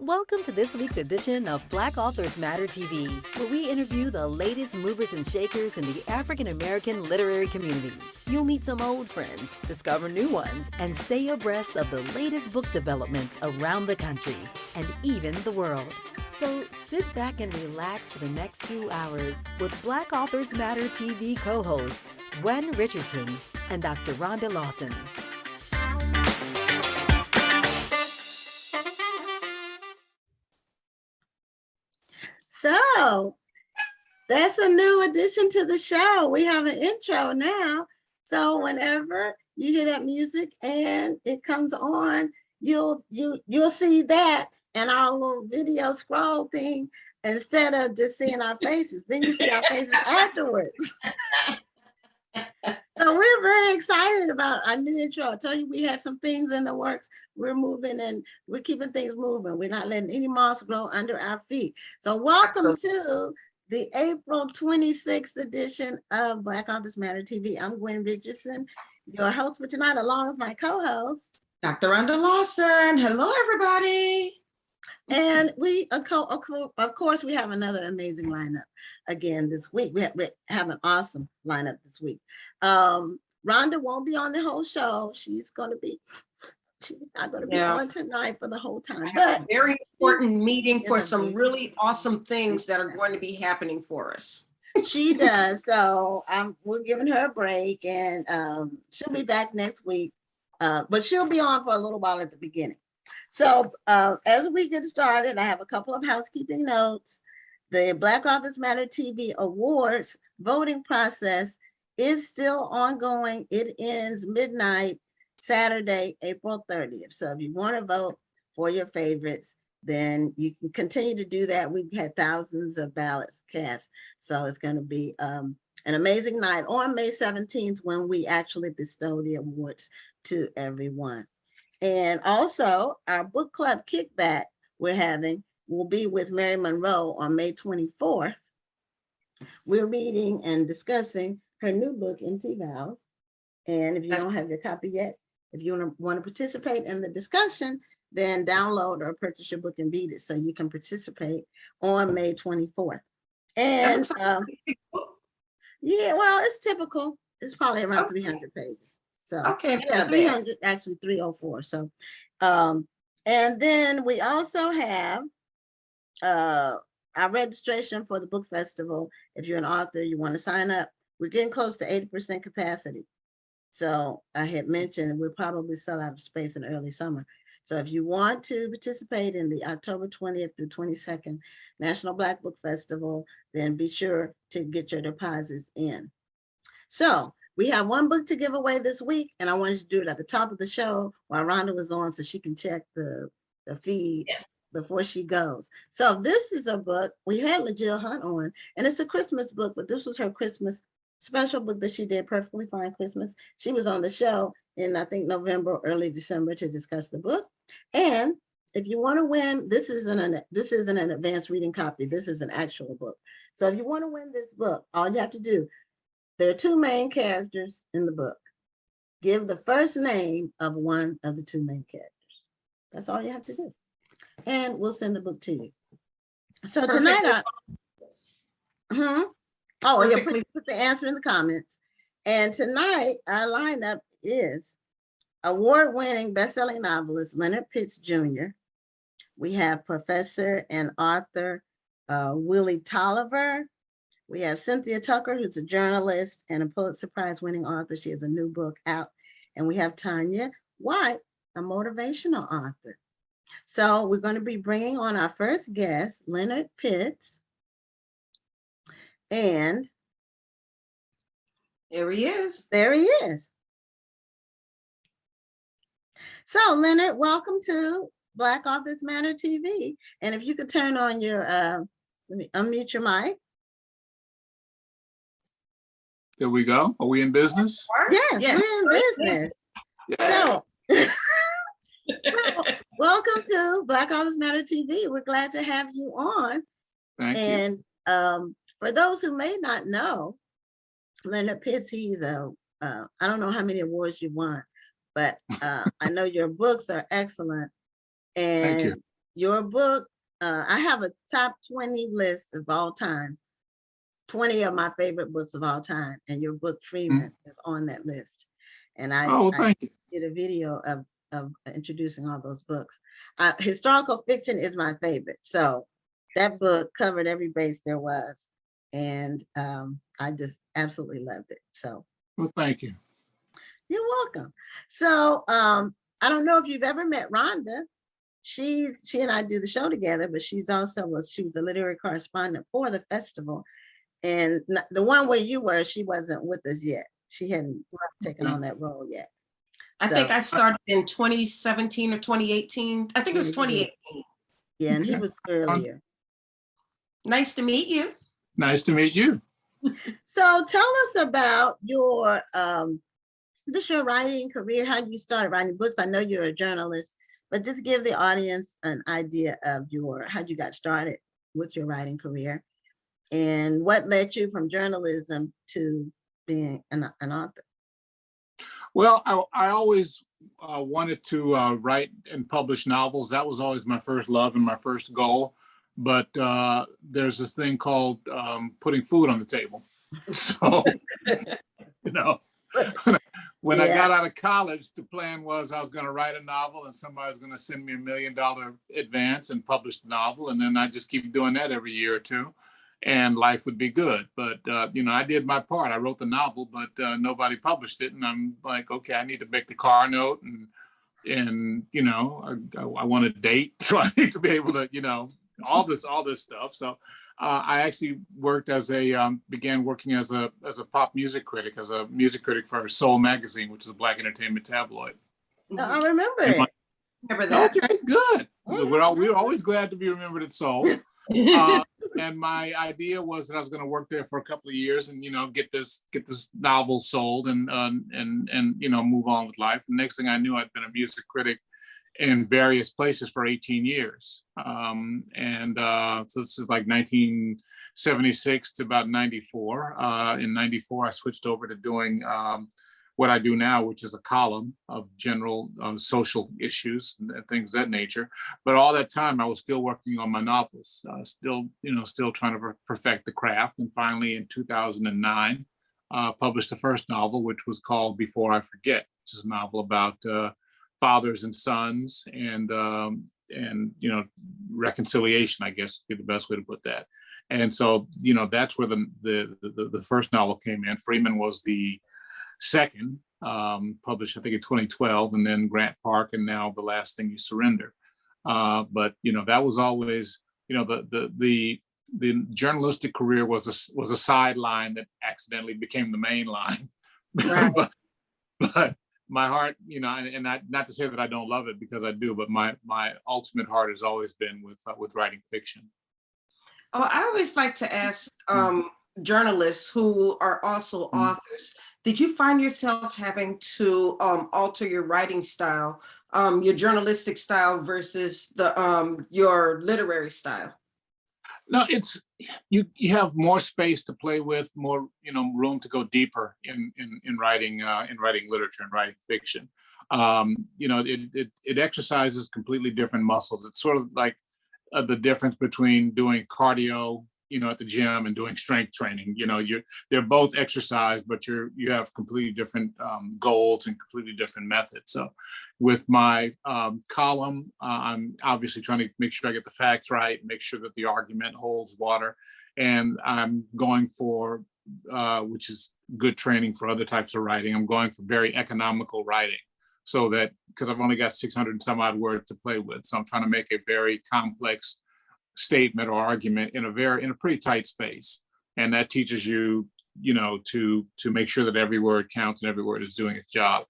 Welcome to this week's edition of Black Authors Matter TV, where we interview the latest movers and shakers in the African American literary community. You'll meet some old friends, discover new ones, and stay abreast of the latest book developments around the country and even the world. So sit back and relax for the next 2 hours with Black Authors Matter TV co-hosts Gwen Richardson and Dr. Rhonda Lawson. So that's a new addition to the show. We have an intro now. So whenever you hear that music and it comes on, you'll see that and our little video scroll thing instead of just seeing our faces. Then you see our faces afterwards. So we're very excited about our new intro. I tell you, we had some things in the works. We're moving and we're keeping things moving. We're not letting any moss grow under our feet. So welcome to the April 26th edition of Black Authors Matter TV. I'm Gwen Richardson, your host for tonight, along with my co-host, Dr. Rhonda Lawson. Hello, everybody. And we, of course, we have another amazing lineup again this week. We have an awesome lineup this week. Rhonda won't be on the whole show. She's not going to be on tonight for the whole time. But a very important meeting for some really awesome things that are going to be happening for us. She does. So we're giving her a break, and she'll be back next week. But she'll be on for a little while at the beginning. So as we get started, I have a couple of housekeeping notes. The Black Authors Matter TV Awards voting process is still ongoing. It ends midnight, Saturday, April 30th. So if you want to vote for your favorites, then you can continue to do that. We've had thousands of ballots cast. So it's going to be an amazing night on May 17th when we actually bestow the awards to everyone. And also our book club kickback we're having will be with Mary Monroe on May 24th. We're reading and discussing her new book, Empty Vows. And if you don't have your copy yet, if you want to participate in the discussion, then download or purchase your book and read it so you can participate on May 24th. And yeah, well, it's typical. It's probably around 300 pages. So okay, yeah, 300, actually 304. So, and then we also have our registration for the book festival. If you're an author, you want to sign up, we're getting close to 80% capacity. So I had mentioned we'll probably sell out of space in early summer. So if you want to participate in the October 20th through 22nd National Black Book Festival, then be sure to get your deposits in. So we have one book to give away this week, and I wanted to do it at the top of the show while Rhonda was on so she can check the feed before she goes. So this is a book, we had LaJill Hunt on, and it's a Christmas book, but this was her Christmas special book that she did, Perfectly Fine Christmas. She was on the show in, I think, November, early December to discuss the book. And if you want to win, this isn't an advanced reading copy. This is an actual book. So if you want to win this book, all you have to do, there are two main characters in the book. Give the first name of one of the two main characters. That's all you have to do. And we'll send the book to you. So tonight, please put the answer in the comments. And tonight, our lineup is award-winning best-selling novelist Leonard Pitts Jr. We have professor and author Willie Toliver. We have Cynthia Tucker, who's a journalist and a Pulitzer Prize-winning author. She has a new book out. And we have Tanya White, a motivational author. So we're going to be bringing on our first guest, Leonard Pitts. And there he is. There he is. So Leonard, welcome to Black Authors Matter TV. And if you could turn on your, let me unmute your mic. There we go. Are we in business? Yes, we're in business. Yeah. So, welcome to Black Authors Matter TV. We're glad to have you on. Thank you. And for those who may not know, Leonard Pitts, he's I don't know how many awards you won, but I know your books are excellent. And your book, I have a top 20 list of all time, 20 of my favorite books of all time, and your book Freeman is on that list. And I Thank you. did a video of introducing all those books. Historical fiction is my favorite. So that book covered every base there was. And I just absolutely loved it. So. Well, thank you. You're welcome. So I don't know if you've ever met Rhonda. She and I do the show together, but she was a literary correspondent for the festival. And the one where you were, she wasn't with us yet. She hadn't taken on that role yet. I think I started in 2017 or 2018. I think it was 2018. Yeah, and he was earlier. Nice to meet you. Nice to meet you. So tell us about your your writing career, how you started writing books. I know you're a journalist, but just give the audience an idea of how you got started with your writing career and what led you from journalism to being an author. Well, I always wanted to write and publish novels. That was always my first love and my first goal. But there's this thing called putting food on the table. So, when I got out of college, the plan was I was going to write a novel and somebody was going to send me $1 million advance and publish the novel. And then I just keep doing that every year or two and life would be good. But, I did my part. I wrote the novel, but nobody published it. And I'm like, okay, I need to make the car note and I want to date. So I need to be able to, all this stuff. So I actually worked began working as a pop music critic, as a music critic for Soul magazine, which is a Black entertainment tabloid. I remember it. Remember that? Okay, good. We're always glad to be remembered at Soul. And my idea was that I was going to work there for a couple of years and get this novel sold and move on with life. The next thing I knew, I'd been a music critic in various places for 18 years. So this is like 1976 to about 94. In 94, I switched over to doing what I do now, which is a column of general social issues and things of that nature. But all that time, I was still working on my novels, still trying to perfect the craft. And finally, in 2009, published the first novel, which was called Before I Forget, which is a novel about fathers and sons and reconciliation, I guess would be the best way to put that. And so, that's where the first novel came in. Freeman was the second, published, I think, in 2012, and then Grant Park, and now The Last Thing You Surrender. But that was always, the journalistic career was a sideline that accidentally became the main line. Right. but my heart, and not to say that I don't love it, because I do, but my ultimate heart has always been with writing fiction. Oh, I always like to ask journalists who are also authors, did you find yourself having to alter your writing style, your journalistic style versus your literary style? No, it's you have more space to play with, more room to go deeper in writing literature and writing fiction. It exercises completely different muscles. It's sort of like the difference between doing cardio at the gym and doing strength training. They're both exercise, but you have completely different goals and completely different methods. So with my column, I'm obviously trying to make sure I get the facts right, make sure that the argument holds water. And I'm going for, which is good training for other types of writing, I'm going for very economical writing. So that, because I've only got 600 and some odd words to play with. So I'm trying to make a very complex statement or argument in a pretty tight space. And that teaches you, to make sure that every word counts and every word is doing its job.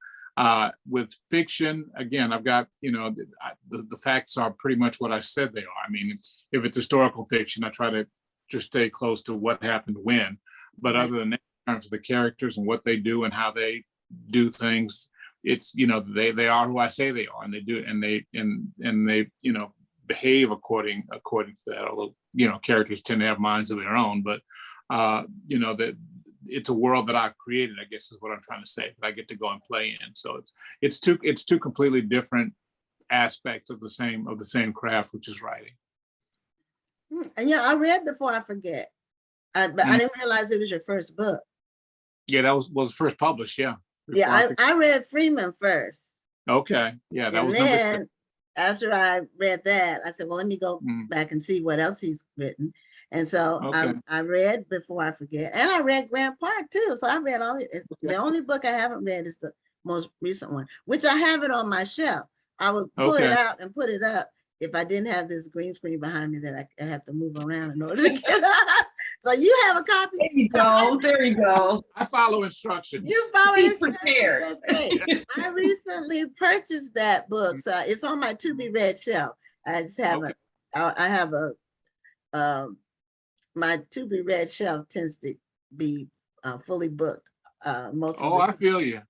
With fiction, again, I've got, the facts are pretty much what I said they are. I mean, if it's historical fiction, I try to just stay close to what happened when. But other than that, in terms of the characters and what they do and how they do things, it's, they are who I say they are, and they do, and they behave according to that. Although characters tend to have minds of their own, but that it's a world that I've created, I guess is what I'm trying to say, that I get to go and play in. So it's two completely different aspects of the same craft, which is writing. And yeah, I read Before I Forget, but I didn't realize it was your first book. Yeah, that was first published. Yeah. Yeah, I read Freeman first. Okay. Yeah, that And was number then after I read that, I said, well, let me go back and see what else he's written. And so Okay. I read Before I Forget, and I read Grant Park too. So I read all the only book I haven't read is the most recent one, which I have it on my shelf. I would pull it out and put it up if I didn't have this green screen behind me that I have to move around in order to get out. So you have a copy. There you go. There you go. I follow instructions. You follow He's instructions. prepared. That's great. I recently purchased that book, so it's on my to be read shelf. I just have I have my to be read shelf tends to be fully booked most of the time. I feel you.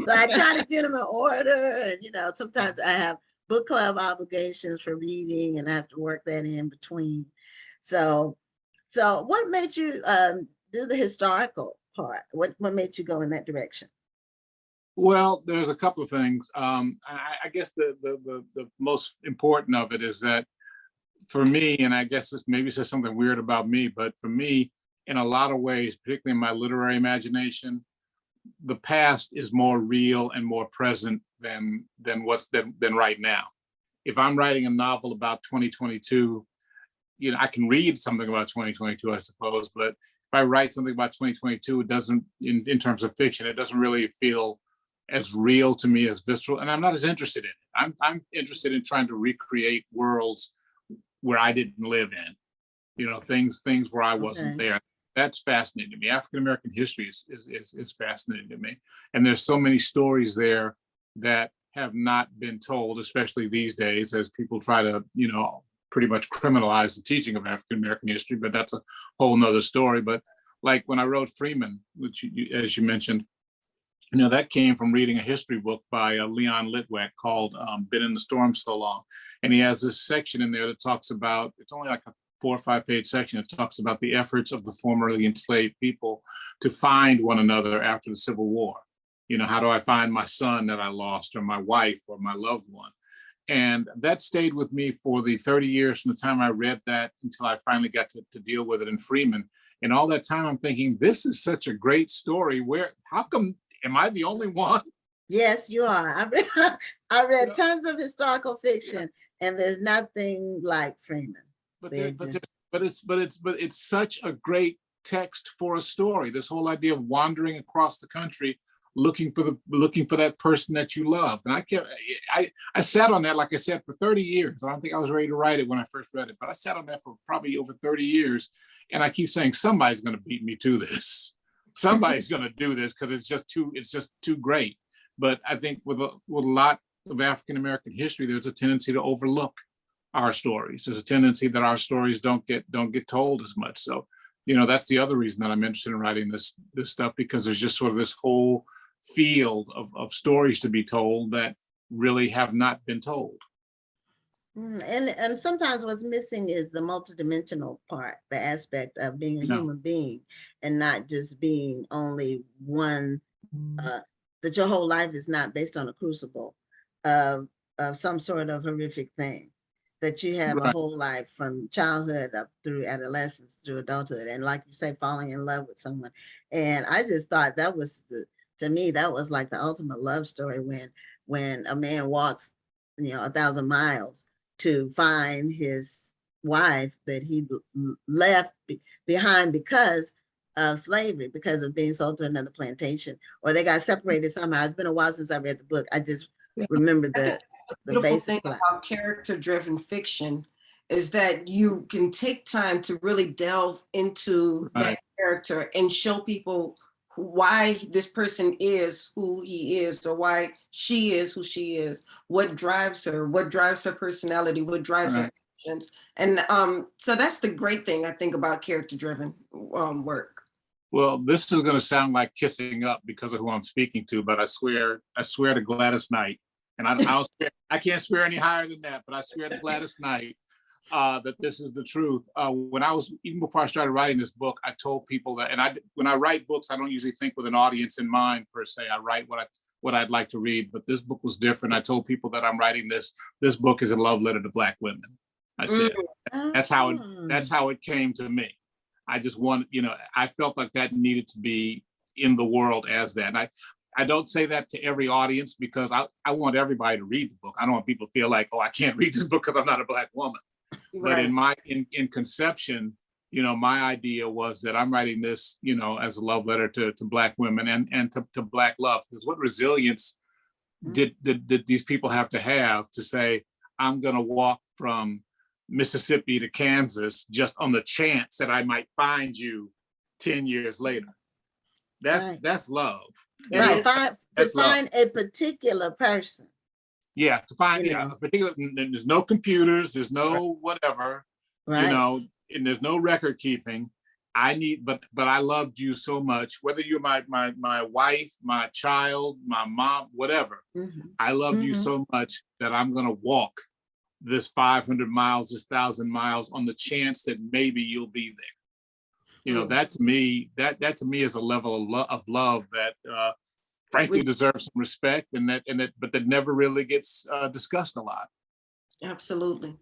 So I try to get them in order, and sometimes I have book club obligations for reading, and I have to work that in between. So what made you do the historical part? What made you go in that direction? Well, there's a couple of things. I guess the most important of it is that for me, and I guess this maybe says something weird about me, but for me, in a lot of ways, particularly in my literary imagination, the past is more real and more present than right now. If I'm writing a novel about 2022, I can read something about 2022, I suppose, but if I write something about 2022, it doesn't, in terms of fiction, it doesn't really feel as real to me, as visceral, and I'm not as interested in it. I'm interested in trying to recreate worlds where I didn't live in, things where I wasn't there. That's fascinating to me. African American history is fascinating to me, and there's so many stories there that have not been told, especially these days, as people try to, pretty much criminalize the teaching of African American history. But that's a whole nother story. But like when I wrote Freeman, which as you mentioned, that came from reading a history book by Leon Litwack called Been in the Storm So Long. And he has this section in there that talks about, it's only like a 4 or 5 page section. It talks about the efforts of the formerly enslaved people to find one another after the Civil War. How do I find my son that I lost, or my wife, or my loved one? And that stayed with me for the 30 years from the time I read that until I finally got to deal with it in Freeman. And all that time I'm thinking, this is such a great story. How come, am I the only one? Yes, you are. I read tons of historical fiction, and there's nothing like Freeman. But it's such a great text for a story. This whole idea of wandering across the country, looking for that person that you love. And I sat on that, like I said, for 30 years. I don't think I was ready to write it when I first read it, but I sat on that for probably over 30 years. And I keep saying, somebody's going to beat me to this. Somebody's going to do this, because it's just too great. But I think with a lot of African American history, there's a tendency to overlook our stories. There's a tendency that our stories don't get told as much. So, that's the other reason that I'm interested in writing this stuff, because there's just sort of this whole field of stories to be told that really have not been told. And sometimes what's missing is the multidimensional part, the aspect of being a human being, and not just being only one, that your whole life is not based on a crucible of some sort of horrific thing, that you have a whole life from childhood up through adolescence, through adulthood, and like you say, falling in love with someone. And I just thought that was to me, that was like the ultimate love story, when a man walks, 1,000 miles to find his wife that he left behind because of slavery, because of being sold to another plantation, or they got separated somehow. It's been a while since I read the book. I just remember the beautiful thing about character-driven fiction is that you can take time to really delve into that character and show people why this person is who he is, or why she is who she is, what drives her personality, what drives her actions. And so that's the great thing I think about character-driven work. Well, this is going to sound like kissing up because of who I'm speaking to, but I swear to Gladys Knight, and I can't swear any higher than that, but I swear to Gladys Knight that this is the truth. Even before I started writing this book, I told people that, and when I write books, I don't usually think with an audience in mind per se. I write what what I'd like to read, but this book was different. I told people that I'm writing this book is a love letter to Black women. I said, that's how it came to me. I just want, I felt like that needed to be in the world as that. And I don't say that to every audience because I want everybody to read the book. I don't want people to feel like, oh, I can't read this book because I'm not a Black woman. Right. But in conception, my idea was that I'm writing this, as a love letter to Black women and to Black love. Because what resilience did these people have to say, I'm going to walk from Mississippi to Kansas just on the chance that I might find you 10 years later. That's love. Right. Find a particular person. Yeah, to find a particular. There's no computers. There's no whatever. Right. And there's no record keeping. But I loved you so much. Whether you're my wife, my child, my mom, whatever. I loved you so much that I'm gonna walk this 500 miles, this 1,000 miles on the chance that maybe you'll be there. That to me is a level of love that frankly deserves some respect but that never really gets discussed a lot. Absolutely.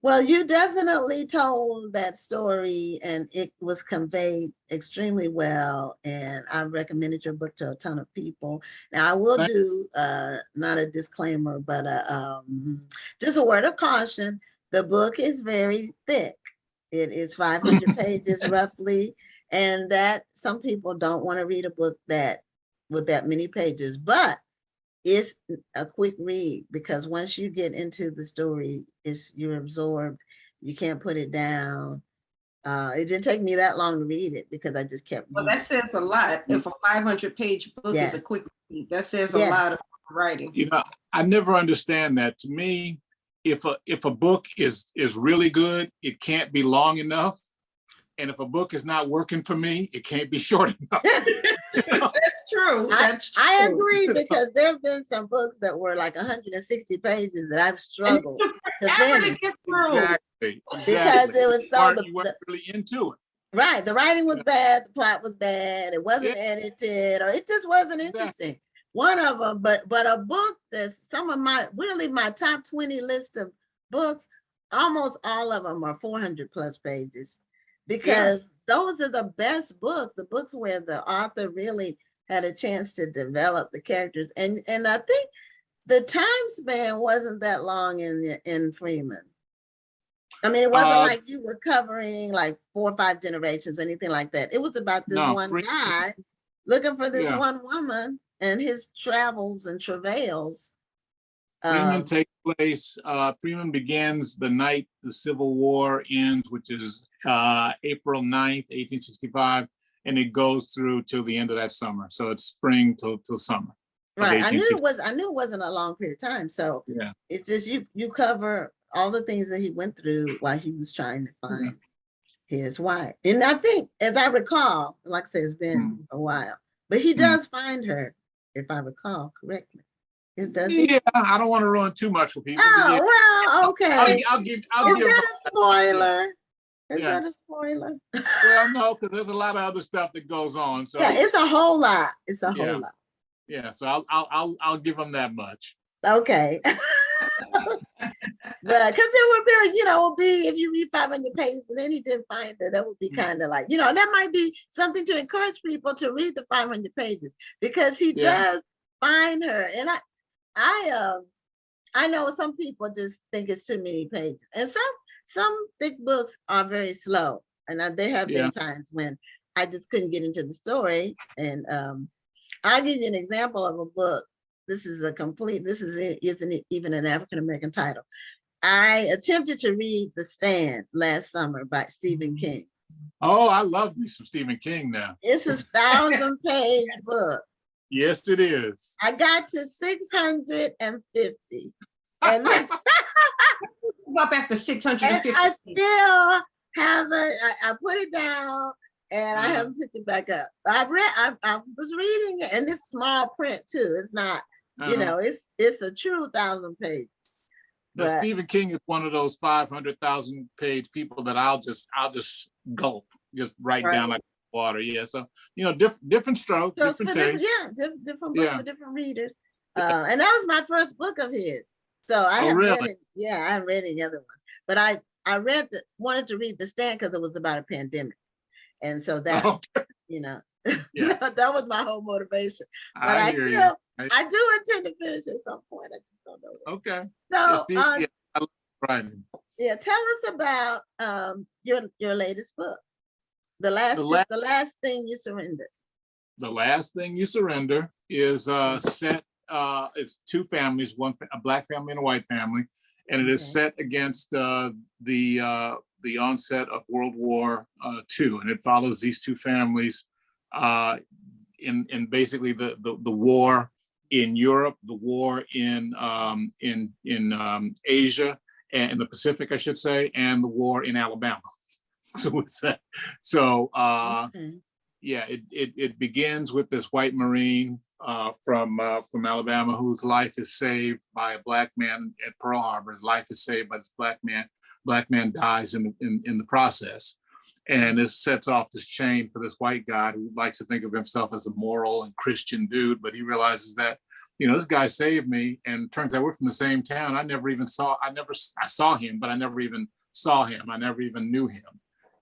Well, you definitely told that story and it was conveyed extremely well. And I've recommended your book to a ton of people. Now I will do not a disclaimer, but just a word of caution. The book is very thick. It is 500 pages roughly. And that some people don't want to read a book with that many pages, but it's a quick read because once you get into the story, you're absorbed. You can't put it down. It didn't take me that long to read it because I just kept reading. Well, that says a lot. If a 500-page book is a quick read, that says a lot of writing. I never understand that. To me, if a book is really good, it can't be long enough. And if a book is not working for me, it can't be short enough. That's true. I agree because there have been some books that were like 160 pages that I've struggled to finish. Exactly. Because it was you weren't really into it. Right. The writing was bad. The plot was bad. It wasn't edited, or it just wasn't interesting. One of them, but a book that's some of my top 20 list of books, almost all of them are 400 plus pages. Because those are the best books, the books where the author really had a chance to develop the characters. And I think the time span wasn't that long in Freeman. I mean, it wasn't like you were covering like 4 or 5 generations or anything like that. It was about this one guy looking for this one woman and his travels and travails. Freeman takes place, Freeman begins the night the Civil War ends, which is April 9th, 1865, and it goes through till the end of that summer. So it's spring till summer. Right. I knew it wasn't a long period of time. So it's just you cover all the things that he went through while he was trying to find his wife. And I think, as I recall, like I said, it's been a while, but he does find her, if I recall correctly. It does. Yeah, I don't want to ruin too much for people. Oh, well, okay. I'll give Is that a spoiler? Is that a spoiler? Well, no, because there's a lot of other stuff that goes on. So it's a whole lot. It's a whole lot. Yeah, so I'll give them that much. Okay. But because it would be, if you read 500 pages and then he didn't find her, that would be kind of like, that might be something to encourage people to read the 500 pages because he does find her. And I know some people just think it's too many pages, and some thick books are very slow. And there have been times when I just couldn't get into the story. And I'll give you an example of a book. Isn't even an African-American title. I attempted to read The Stand last summer by Stephen King. Oh, I love me some Stephen King now. It's a 1,000-page book. Yes, it is. I got to 650. And up after 650. And I still haven't, I put it down and I haven't picked it back up. I was reading it, and it's small print too. It's not, it's a true 1,000 pages. But Stephen King is one of those 500,000 page people that I'll just gulp, just write down like water. Yeah. So, different strokes, different tastes. Different books for different readers. And that was my first book of his. So I haven't really? read it. Yeah, I haven't read any other ones. But I wanted to read Destined because it was about a pandemic. And so that, Oh, you know, yeah. that was my whole motivation. But I hear you. I do intend to finish at some point. I just don't know when. Okay. So Yeah, I love writing. yeah, tell us about your latest book. The last thing you surrendered. The Last Thing You Surrender is set. It's two families, a Black family and a white family, and it is set against the onset of World War II, and it follows these two families in basically the war in Europe, the war in Asia and in the Pacific, I should say, and the war in Alabama. So it's so. Yeah, it begins with this white Marine from Alabama whose life is saved by a Black man at Pearl Harbor. His life is saved by this Black man. Black man dies in the process, and this sets off this chain for this white guy who likes to think of himself as a moral and Christian dude, but he realizes that, you know, this guy saved me, and turns out we're from the same town. I saw him, but I never even saw him. I never even knew him.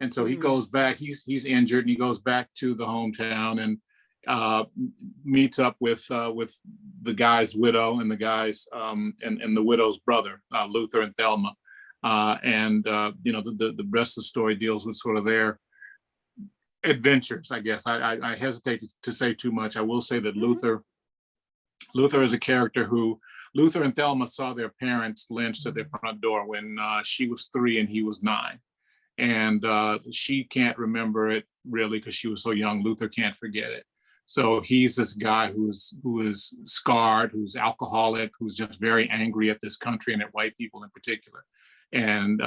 And so he goes back, he's injured, and he goes back to the hometown and meets up with the guy's widow and the guy's and the widow's brother, Luther and Thelma. You know, the rest of the story deals with sort of their adventures, I guess. I hesitate to say too much. I will say that Luther is a character who, Luther and Thelma saw their parents lynched at their front door when she was 3 and he was 9. And she can't remember it really because she was so young. Luther can't forget it. So he's this guy who is scarred, who's alcoholic, who's just very angry at this country and at white people in particular. And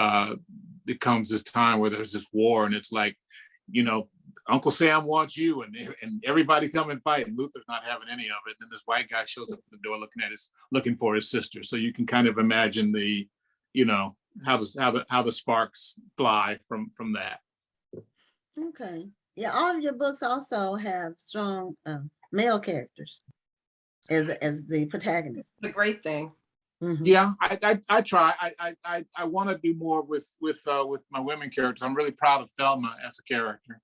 it comes this time where there's this war, and it's like, you know, Uncle Sam wants you, and everybody come and fight. And Luther's not having any of it. And then this white guy shows up at the door looking for his sister. So you can kind of imagine you know, how the sparks fly from that. Okay. Yeah, all of your books also have strong male characters as the protagonist. The great thing. Yeah, I try. I want to do more with my women characters. I'm really proud of Thelma as a character,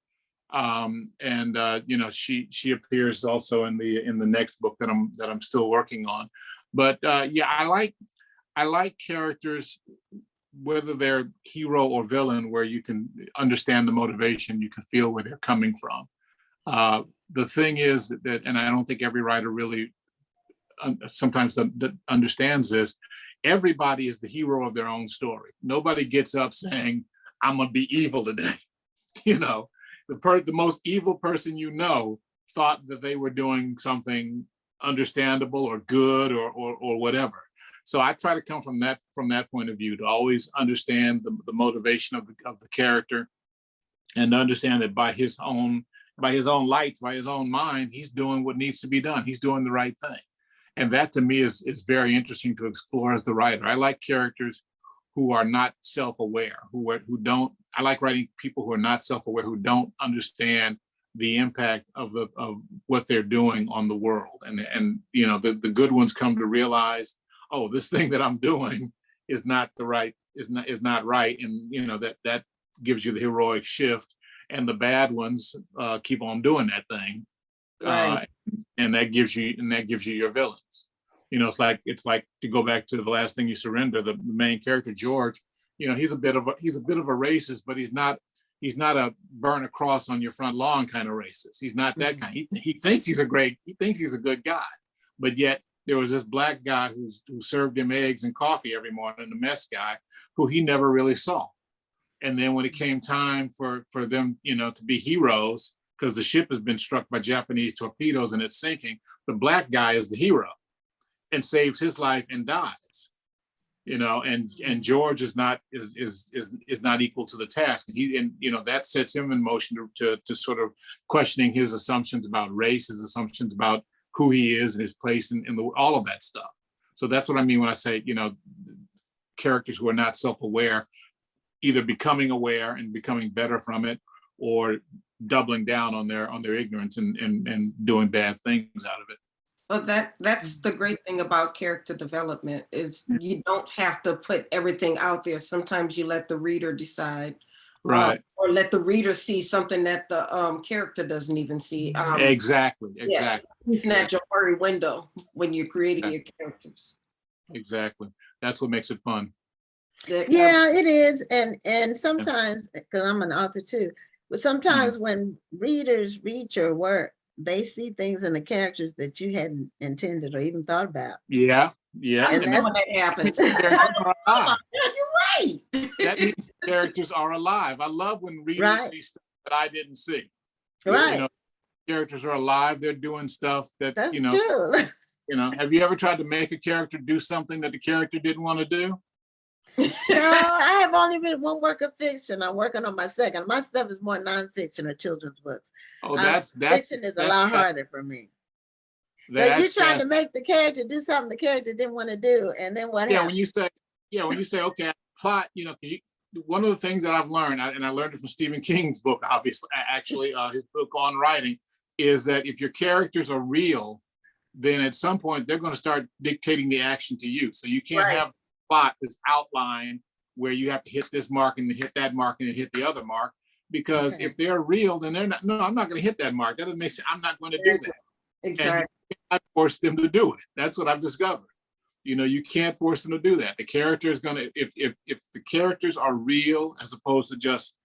you know, she appears also in the next book that I'm still working on. But yeah, I like characters, whether they're hero or villain, where you can understand the motivation, you can feel where they're coming from. The thing is that, and I don't think every writer really sometimes understands this, everybody is the hero of their own story. Nobody gets up saying, I'm gonna be evil today. You know, the most evil person you know thought that they were doing something understandable or good or whatever. So I try to come from that point of view, to always understand the motivation of the character, and to understand that by his own lights, by his own mind, he's doing what needs to be done. He's doing the right thing. And that to me is very interesting to explore as the writer. I like characters who are not self-aware, I like writing people who are not self-aware, who don't understand the impact of what they're doing on the world. And you know, the good ones come to realize, oh, this thing that I'm doing is not right. And you know, that gives you the heroic shift. And the bad ones keep on doing that thing. Right. And that gives you your villains. You know, it's like to go back to The Last Thing You Surrender, the main character, George, you know, he's a bit of a racist, but he's not a burn a cross on your front lawn kind of racist. He's not that kind. He thinks he's a good guy, but yet there was this black guy who served him eggs and coffee every morning, the mess guy, who he never really saw. And then when it came time for them, you know, to be heroes, because the ship has been struck by Japanese torpedoes and it's sinking, the black guy is the hero and saves his life and dies. You know, and George is not equal to the task. And you know, that sets him in motion to sort of questioning his assumptions about race, his assumptions about who he is and his place in all of that stuff. So that's what I mean when I say, you know, characters who are not self-aware, either becoming aware and becoming better from it, or doubling down on their ignorance and doing bad things out of it. But that's the great thing about character development is you don't have to put everything out there. Sometimes you let the reader decide, Right. or let the reader see something that the character doesn't even see. Exactly. Yes, Exactly. using that Jafari window when you're creating your characters. Exactly. That's what makes it fun. Yeah, it is. And sometimes, because I'm an author too, but sometimes when readers read your work, they see things in the characters that you hadn't intended or even thought about. Yeah. Yeah. I And know when that happens. Characters are alive. You're right. That means characters are alive. I love when readers Right. see stuff that I didn't see. Right. You know, characters are alive. They're doing stuff that, That's you know, true. have you ever tried to make a character do something that the character didn't want to do? No, I have only written one work of fiction. I'm working on my second. My stuff is more nonfiction or children's books. Oh, that's fiction is a lot harder for me. So you're trying to make the character do something the character didn't want to do, and then what happens? When you say, okay, plot, because one of the things that I've learned, and I learned it from Stephen King's book, obviously, actually, his book on writing, is that if your characters are real, then at some point they're going to start dictating the action to you. So you can't have plot, this outline where you have to hit this mark and hit that mark and hit the other mark, because if they're real, then they're not. No, I'm not going to hit that mark. That doesn't make sense. I'm not going to do that. Exactly. And you cannot force them to do it. That's what I've discovered. You can't force them to do that. The character is going to, if the characters are real as opposed to just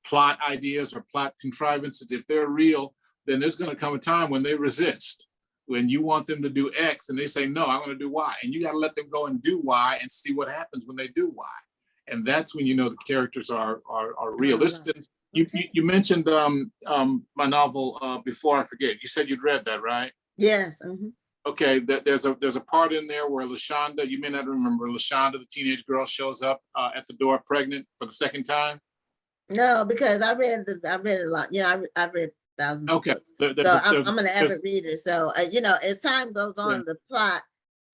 plot ideas or plot contrivances, if they're real, then there's going to come a time when they resist. When you want them to do X and they say, no, I'm going to do Y. And you got to let them go and do Y and see what happens when they do Y. And that's when the characters are real. You mentioned my novel before I forget. You said you'd read that, right? Yes. Okay, there's a part in there where LaShonda, you may not remember, LaShonda, the teenage girl, shows up at the door pregnant for the second time. No, because I read a lot. I've read thousands of books. So I'm an avid reader. So as time goes on, the plot,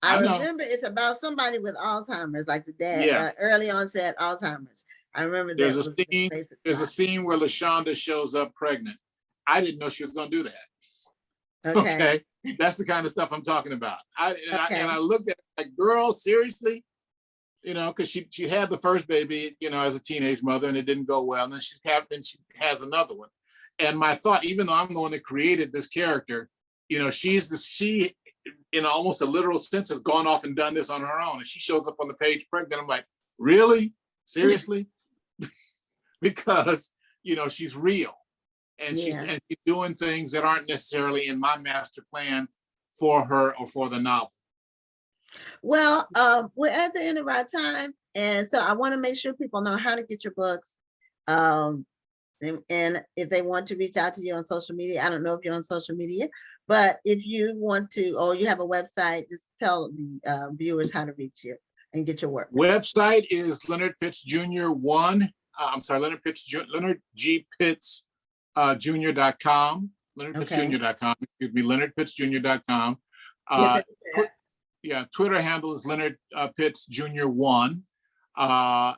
I remember it's about somebody with Alzheimer's, like the dad, early onset Alzheimer's. I remember there's a scene where LaShonda shows up pregnant. I didn't know she was going to do that. Okay. That's the kind of stuff I'm talking about. I looked at it like, girl, seriously? Because she had the first baby, as a teenage mother, and it didn't go well. And then she has another one. And my thought, even though I'm the one that created this character, she, in almost a literal sense, has gone off and done this on her own. And she shows up on the page pregnant. I'm like, really? Seriously? Because, she's real. And she's doing things that aren't necessarily in my master plan for her or for the novel. Well, we're at the end of our time. And so I want to make sure people know how to get your books. And if they want to reach out to you on social media, I don't know if you're on social media, but if you want to, or you have a website, just tell the viewers how to reach you and get your work. Website is Leonard Pitts Jr. Leonard G. Pitts Jr.com. LeonardPittsJr.com. Excuse me, LeonardPittsJr.com. Twitter handle is Leonard Pitts Jr. 1 on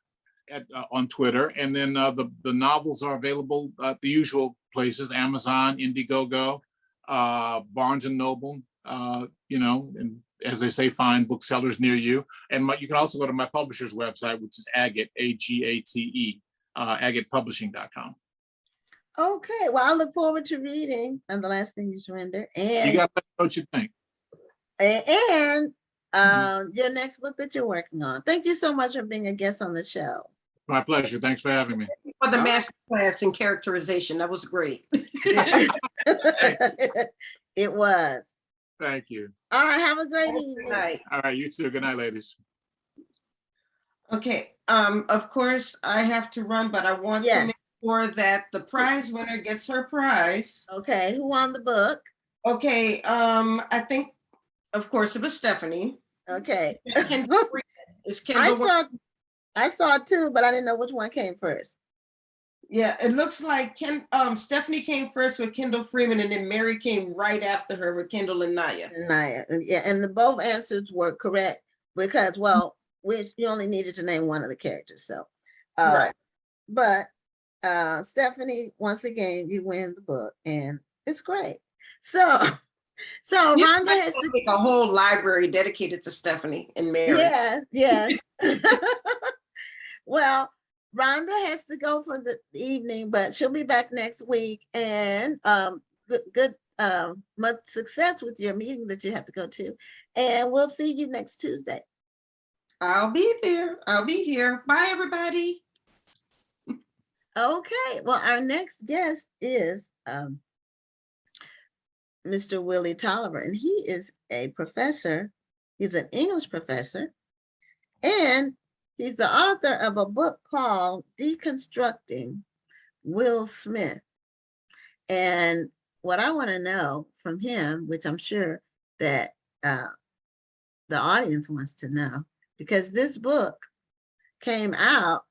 Twitter. And then the novels are available at the usual places: Amazon, Indiegogo, Barnes and Noble, and as they say, find booksellers near you. And you can also go to my publisher's website, which is Agate, AGATE, AgatePublishing.com. Okay, well, I look forward to reading And the Last Thing You Surrender. And you got to let me know what you think. And your next book that you're working on. Thank you so much for being a guest on the show. My pleasure. Thanks for having me. For the master class in characterization. That was great. It was. Thank you. All right, have a great evening. Good night. All right, you too. Good night, ladies. Okay, of course, I have to run, but I want to make sure that the prize winner gets her prize. Okay, who won the book? Okay, I think, of course, it was Stephanie. Okay. I saw two, but I didn't know which one came first. Yeah, it looks like Stephanie came first with Kendall Freeman, and then Mary came right after her with Kendall and Naya. And both answers were correct because, you only needed to name one of the characters. So, right. But Stephanie, once again, you win the book, and it's great. So So You Rhonda might has to, make a whole library dedicated to Stephanie and Mary. yes. Well, Rhonda has to go for the evening, but she'll be back next week. And good much success with your meeting that you have to go to. And we'll see you next Tuesday. I'll be there. I'll be here. Bye, everybody. Okay. Well, our next guest is Mr. Willie Toliver, and he is a professor. He's an English professor, and he's the author of a book called Deconstructing Will Smith. And what I want to know from him, which I'm sure that the audience wants to know, because this book came out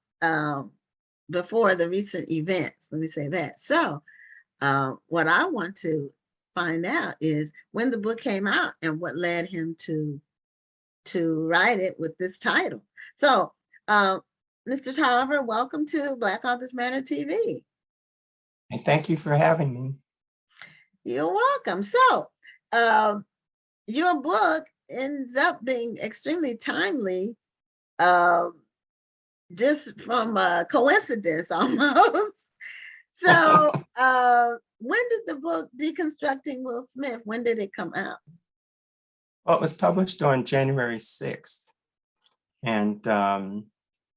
before the recent events. Let me say that. So what I want to find out is when the book came out and what led him to write it with this title. So Mr. Toliver, welcome to Black Authors Matter TV. And thank you for having me. You're welcome. So your book ends up being extremely timely, just from a coincidence almost. So when did the book Deconstructing Will Smith, when did it come out? Well, it was published on January 6th. And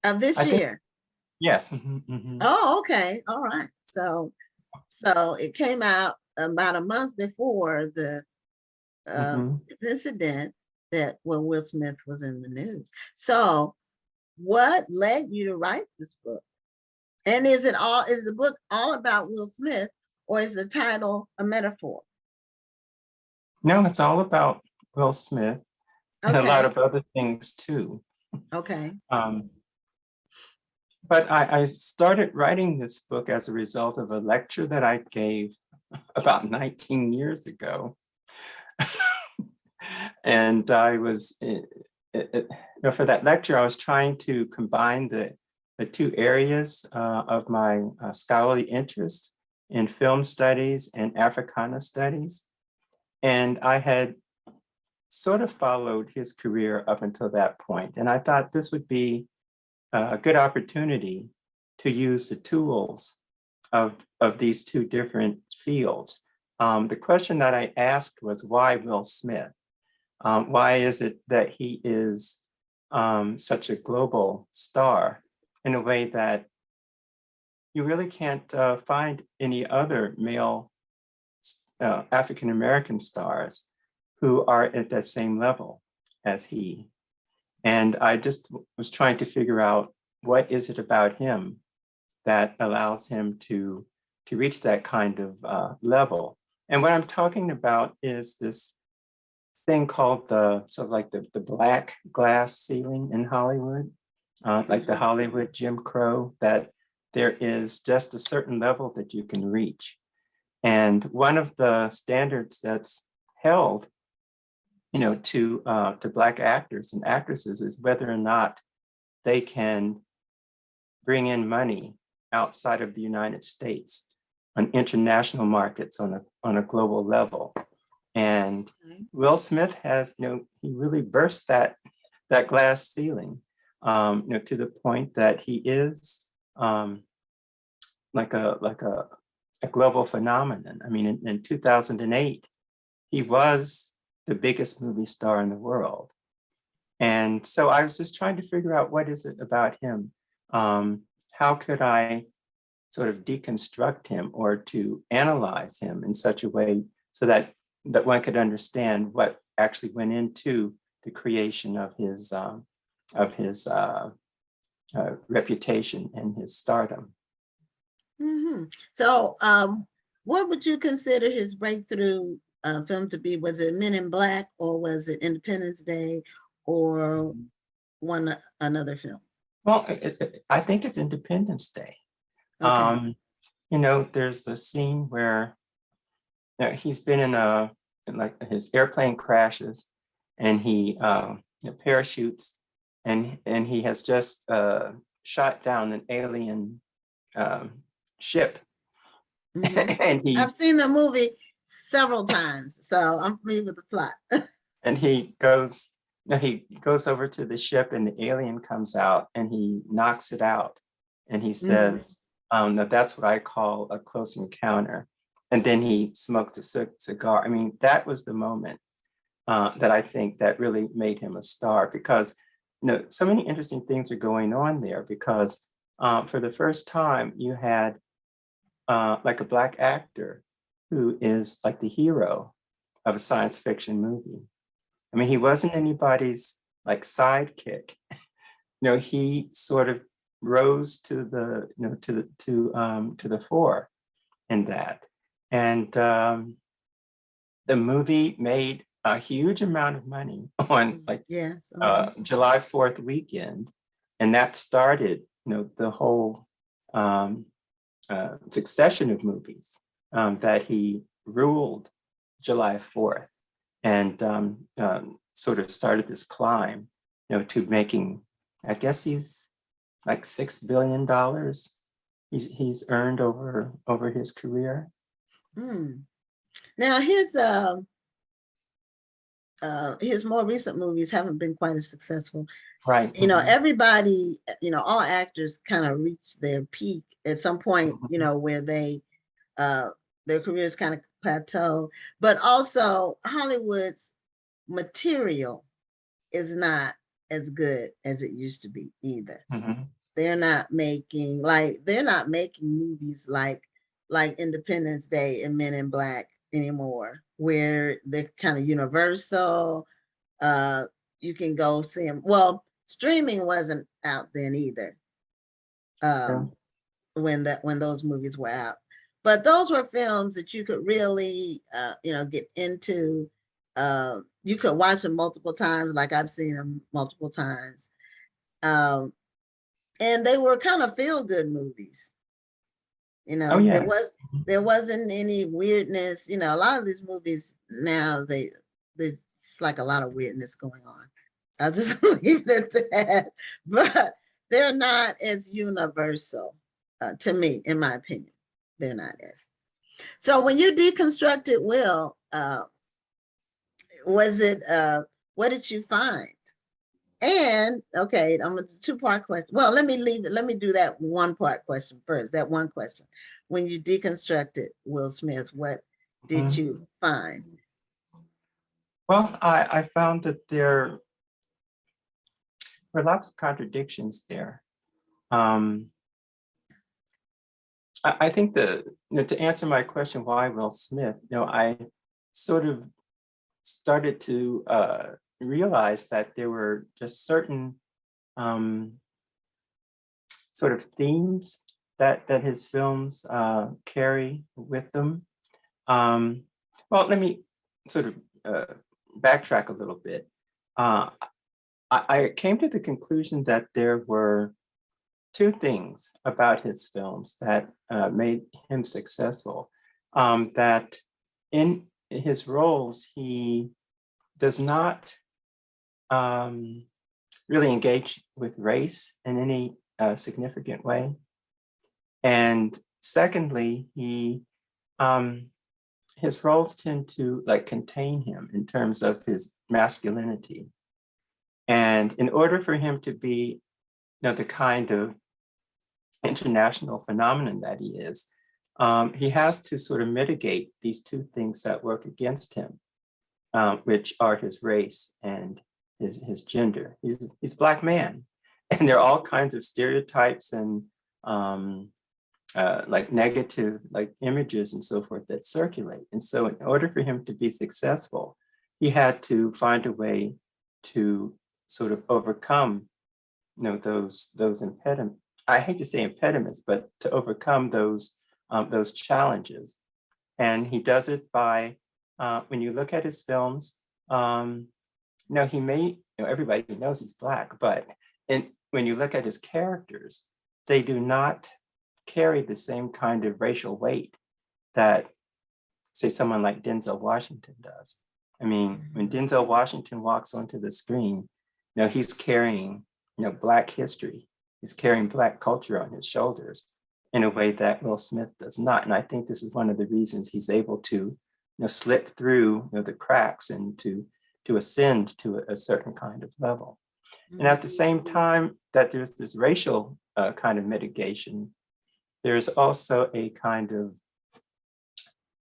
Of this year? Yes. Oh, okay. All right. So it came out about a month before the incident that when Will Smith was in the news. So what led you to write this book? And is the book all about Will Smith, or is the title a metaphor? No, it's all about Will Smith and a lot of other things too. Okay. But I started writing this book as a result of a lecture that I gave about 19 years ago. And I was, for that lecture, I was trying to combine the two areas of my scholarly interest in film studies and Africana studies. And I had sort of followed his career up until that point. And I thought this would be a good opportunity to use the tools of these two different fields. The question that I asked was, why Will Smith? Why is it that he is such a global star in a way that you really can't find any other male African-American stars who are at that same level as he? And I just was trying to figure out, what is it about him that allows him to reach that kind of level? And what I'm talking about is this thing called the black glass ceiling in Hollywood, like the Hollywood Jim Crow, that there is just a certain level that you can reach. And one of the standards that's held, to Black actors and actresses is whether or not they can bring in money outside of the United States on international markets on a global level. And Will Smith has, he really burst that glass ceiling, to the point that he is like a global phenomenon. I mean, in 2008, he was the biggest movie star in the world. And so I was just trying to figure out, what is it about him? How could I sort of deconstruct him, or to analyze him in such a way so that one could understand what actually went into the creation of his reputation and his stardom. Mm-hmm. So what would you consider his breakthrough film to be? Was it Men in Black, or was it Independence Day, or another film? Well, I think it's Independence Day. Okay. There's the scene where he's been in his airplane crashes, and he parachutes, and he has just shot down an alien ship. Mm-hmm. And I've seen the movie. several times, so I'm familiar with the plot. And he goes, he goes over to the ship and the alien comes out and he knocks it out. And he says, that that's what I call a close encounter. And then he smokes a cigar. I mean, that was the moment that I think that really made him a star, because so many interesting things are going on there, because for the first time you had like a Black actor who is like the hero of a science fiction movie. I mean, he wasn't anybody's like sidekick. He sort of rose to the to the fore in that. And the movie made a huge amount of money on like July 4th weekend, and that started the whole succession of movies that he ruled July 4th, and sort of started this climb to making, I guess he's like $6 billion he's earned over his career. Now his more recent movies haven't been quite as successful. Right. Everybody, all actors kind of reach their peak at some point, where they their careers kind of plateau. But also Hollywood's material is not as good as it used to be either. They're not making movies like Independence Day and Men in Black anymore, where they're kind of universal. You can go see them. Well, streaming wasn't out then either. When those movies were out, but those were films that you could really get into. You could watch them multiple times, like I've seen them multiple times. And they were kind of feel-good movies. There wasn't any weirdness. A lot of these movies now, there's like a lot of weirdness going on. I'll just leave it to that. But they're not as universal to me, in my opinion. They're not as. So when you deconstructed Will, was it what did you find? And okay, I'm a two-part question. Well, let me do that one-part question first. That one question. When you deconstructed Will Smith, what did you find? Well, I found that there were lots of contradictions there. I think to answer my question, why Will Smith, I sort of started to realize that there were just certain sort of themes that his films carry with them. Well, let me sort of backtrack a little bit. I came to the conclusion that there were two things about his films that made him successful. That in his roles, he does not really engage with race in any significant way. And secondly, his roles tend to contain him in terms of his masculinity. And in order for him to be the kind of international phenomenon that he is, he has to sort of mitigate these two things that work against him, which are his race and his gender. He's a Black man, and there are all kinds of stereotypes and negative images and so forth that circulate. And so in order for him to be successful, he had to find a way to sort of overcome those impediments. I hate to say impediments, but to overcome those challenges. And he does it by, when you look at his films, he may, everybody knows he's Black, but when you look at his characters, they do not carry the same kind of racial weight that, say, someone like Denzel Washington does. I mean, when Denzel Washington walks onto the screen, he's carrying, Black history. He's carrying Black culture on his shoulders in a way that Will Smith does not. And I think this is one of the reasons he's able to slip through the cracks and to ascend to a certain kind of level. And at the same time that there's this racial kind of mitigation, there's also a kind of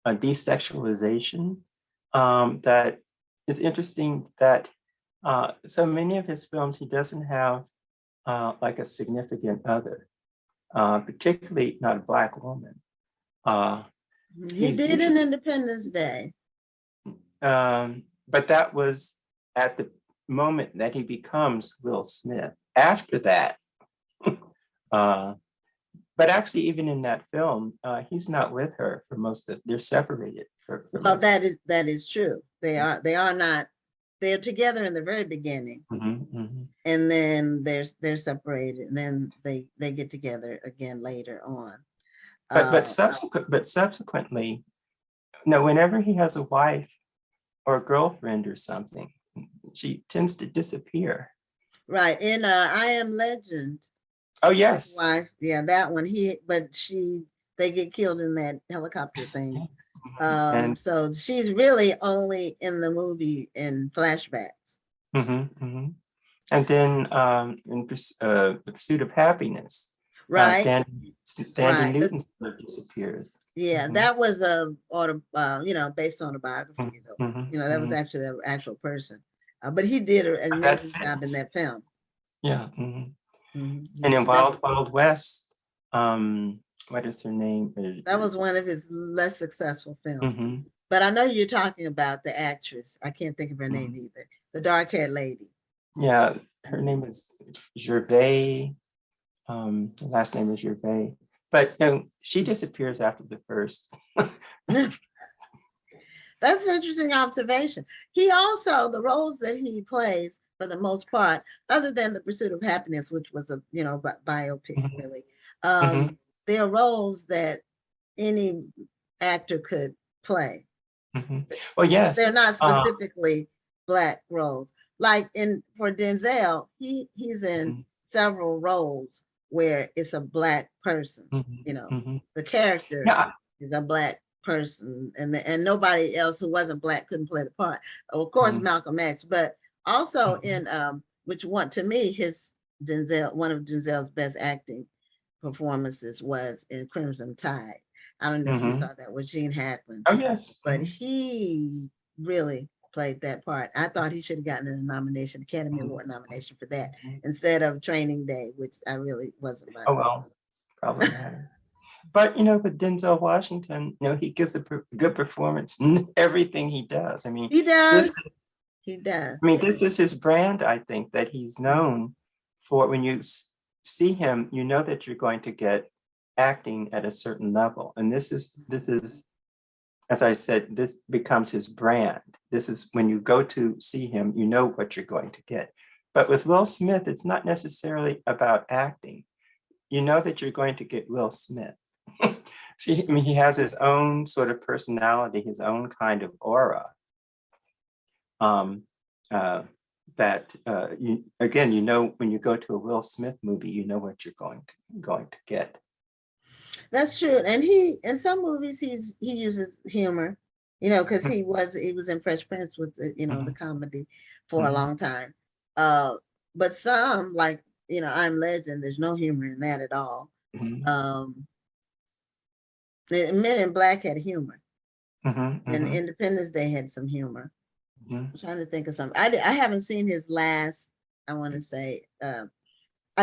a desexualization that is interesting, that so many of his films, he doesn't have like a significant other, particularly not a Black woman. He did in Independence Day. But that was at the moment that he becomes Will Smith. After that, but actually, even in that film, he's not with her for most of. They're separated for Well, most. that is true. They are not. They're together in the very beginning, and then they're separated, and then they get together again later on. But subsequently, whenever he has a wife or a girlfriend or something, she tends to disappear. Right. In I Am Legend. Oh, yes. Wife, yeah, that one. They get killed in that helicopter thing. And So she's really only in the movie in flashbacks. and then in The Pursuit of Happiness, Right. Dandy Newton disappears. Yeah, that was based on a biography, though. That was actually an actual person. But he did an amazing job in that film. Yeah. And in Wild Wild West, what is her name? That was one of his less successful films. But I know you're talking about the actress. I can't think of her name either. The dark-haired lady. Yeah, her name is Gervais. Her last name is Gervais. But she disappears after the first. That's an interesting observation. He also, the roles that he plays, for the most part, other than The Pursuit of Happiness, which was a biopic, really, they are roles that any actor could play. Well, yes, they're not specifically Black roles. Like for Denzel, he's in several roles where it's a Black person. The character is a Black person, and nobody else who wasn't Black couldn't play the part. Of course, Malcolm X, but also in which one to me one of Denzel's best acting performances was in Crimson Tide. I don't know if you saw that with Gene Hackman. Oh, yes. But he really played that part. I thought he should have gotten a nomination, Academy Award nomination for that, instead of Training Day, which I really wasn't. Oh, well, probably not. But, with Denzel Washington, he gives a good performance in everything he does. I mean, he does. He does. I mean, this is his brand, I think, that he's known for. When you see him, you know that you're going to get acting at a certain level. And this is, as I said, this becomes his brand. This is when you go to see him, you know what you're going to get. But with Will Smith, it's not necessarily about acting. You know that you're going to get Will Smith. See, I mean, he has his own sort of personality, his own kind of aura. That when you go to a Will Smith movie, you know what you're going to get. That's true. And in some movies he uses humor, because he was in Fresh Prince with the comedy for a long time. But some, like I'm Legend, there's no humor in that at all. Men in Black had humor, and Independence Day had some humor. I'm trying to think of something. I haven't seen his last. I want to say I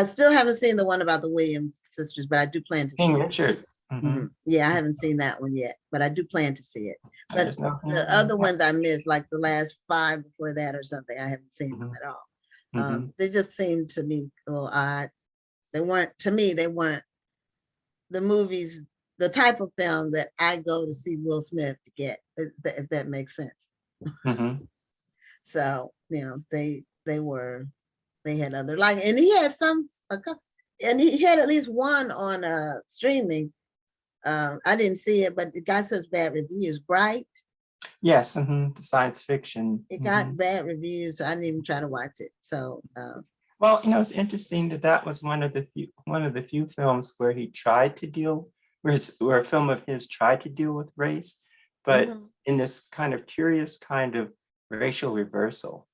still haven't seen the one about the Williams sisters, but I do plan to see King it. Richard. Yeah, I haven't seen that one yet, but I do plan to see it. But the other ones I missed, like the last 5 before that or something, I haven't seen them at all. They just seemed to me a little odd. They weren't the movies, the type of film that I go to see Will Smith to get, if that makes sense. So, they had other, and he had and he had at least one on streaming. I didn't see it, but it got such bad reviews. Bright. Yes, the science fiction. It got bad reviews, so I didn't even try to watch it. So, well, it's interesting that was one of the few films where he tried to deal, where a film of his tried to deal with race, but Mhm. in this kind of curious kind of racial reversal,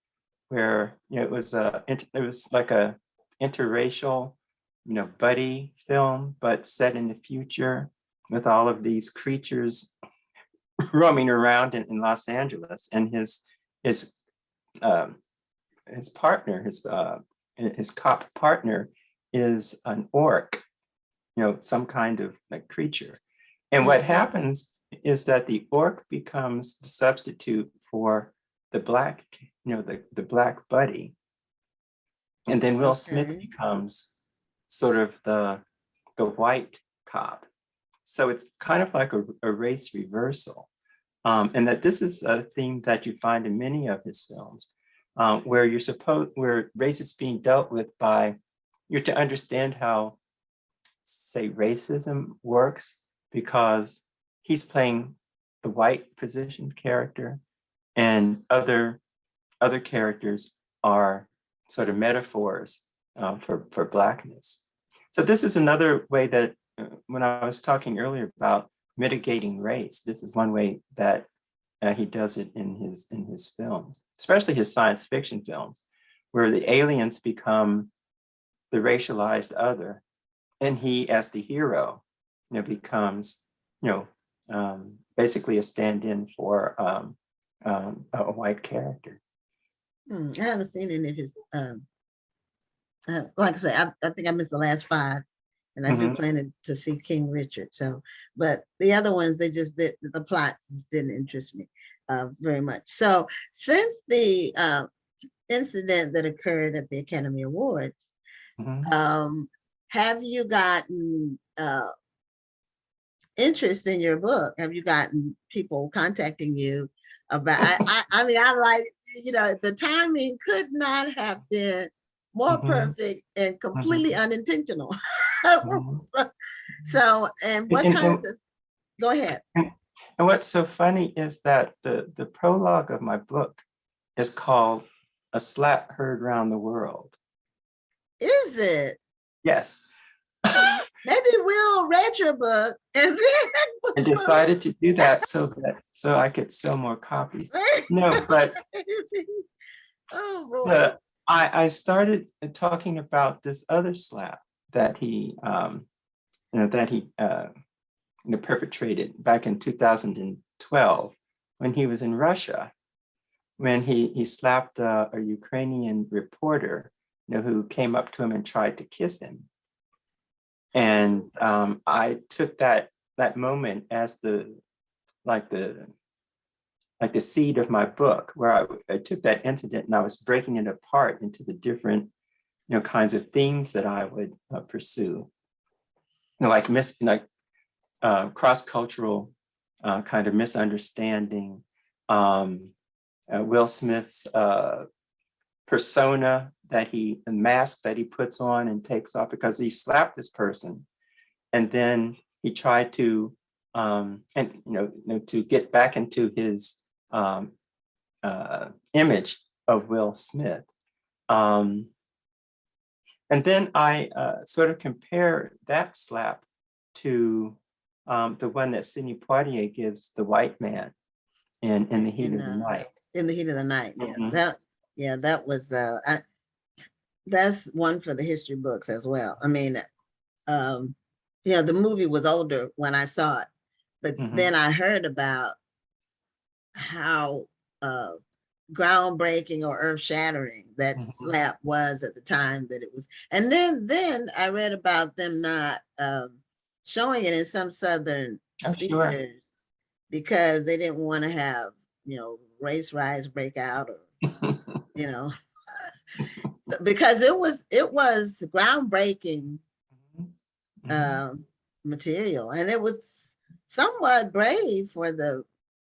where it was like a interracial, buddy film, but set in the future with all of these creatures roaming around in Los Angeles, and his um, partner, his cop partner, is an orc, some kind of like creature. And what happens is that the orc becomes the substitute for the black, the black buddy. And then Will Smith Okay. becomes sort of the white cop. So it's kind of like a race reversal. And that this is a theme that you find in many of his films, where where race is being dealt with by, you're to understand how, say, racism works, because he's playing the white positioned character, and other characters are sort of metaphors for blackness. So this is another way that when I was talking earlier about mitigating race, this is one way that he does it in his films, especially his science fiction films, where the aliens become the racialized other, and he, as the hero, becomes basically a stand-in for a white character. I haven't seen any of his. Like I say, I think I missed the last 5, and I do plan to see King Richard. So, but the other ones, the plots just didn't interest me very much. So, since the incident that occurred at the Academy Awards, have you gotten interest in your book? Have you gotten people contacting you about? I mean, I'm like, the timing could not have been more perfect and completely unintentional. So, and what kinds of? Go ahead. And what's so funny is that the prologue of my book is called "A Slap Heard Round the World." Is it? Yes. Maybe Will read your book and then I decided to do that so I could sell more copies. No, but oh boy. I started talking about this other slap that he perpetrated back in 2012 when he was in Russia, when he slapped a Ukrainian reporter, who came up to him and tried to kiss him. And I took that moment as the seed of my book, where I took that incident and I was breaking it apart into the different kinds of themes that I would pursue, cross-cultural kind of misunderstanding, Will Smith's persona, the mask that he puts on and takes off because he slapped this person, and then he tried to to get back into his image of Will Smith. And then I sort of compare that slap to the one that Sidney Poitier gives the white man in The Heat of the Night. In The Heat of the Night, yeah. That was that's one for the history books as well. I mean, the movie was older when I saw it, but then I heard about how groundbreaking or earth-shattering that slap was at the time that it was. And then I read about them not showing it in some Southern theaters because they didn't want to have, race riots break out, or, because it was groundbreaking material, and it was somewhat brave for the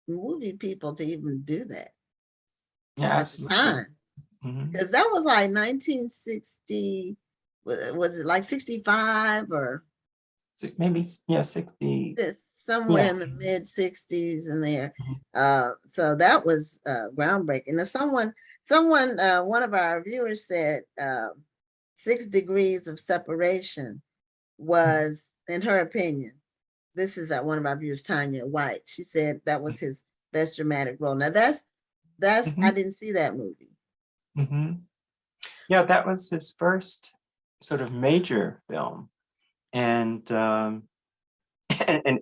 movie people to even do that. Yeah, absolutely. At the time, because that was like 1960. Was it like 65 or maybe 60? Somewhere in the mid 60s in there. So that was groundbreaking. And someone, one of our viewers said 6 degrees of separation was, in her opinion, this is one of our viewers, Tanya White. She said that was his best dramatic role. Now that's I Mhm. didn't see that movie. Mhm. Yeah, that was his first sort of major film. And and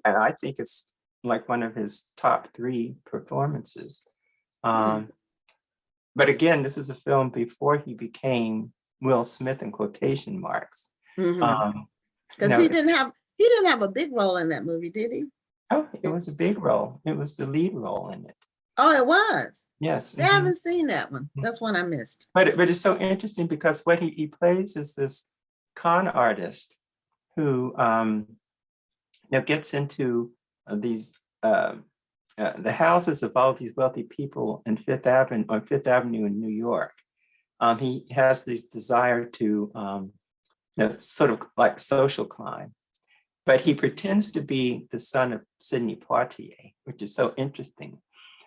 I think it's like one of his top 3 performances. Um, but again, this is a film before he became Will Smith in quotation marks. Um, you Because know, he didn't have a big role in that movie, did he? oh, it was a big role. It was the lead role in it. Oh, it was. Yes. I haven't seen that one. That's one I missed. But it's so interesting because what he plays is this con artist who gets into these the houses of all these wealthy people in Fifth Avenue in New York. He has this desire to sort of like social climb, but he pretends to be the son of Sidney Poitier, which is so interesting.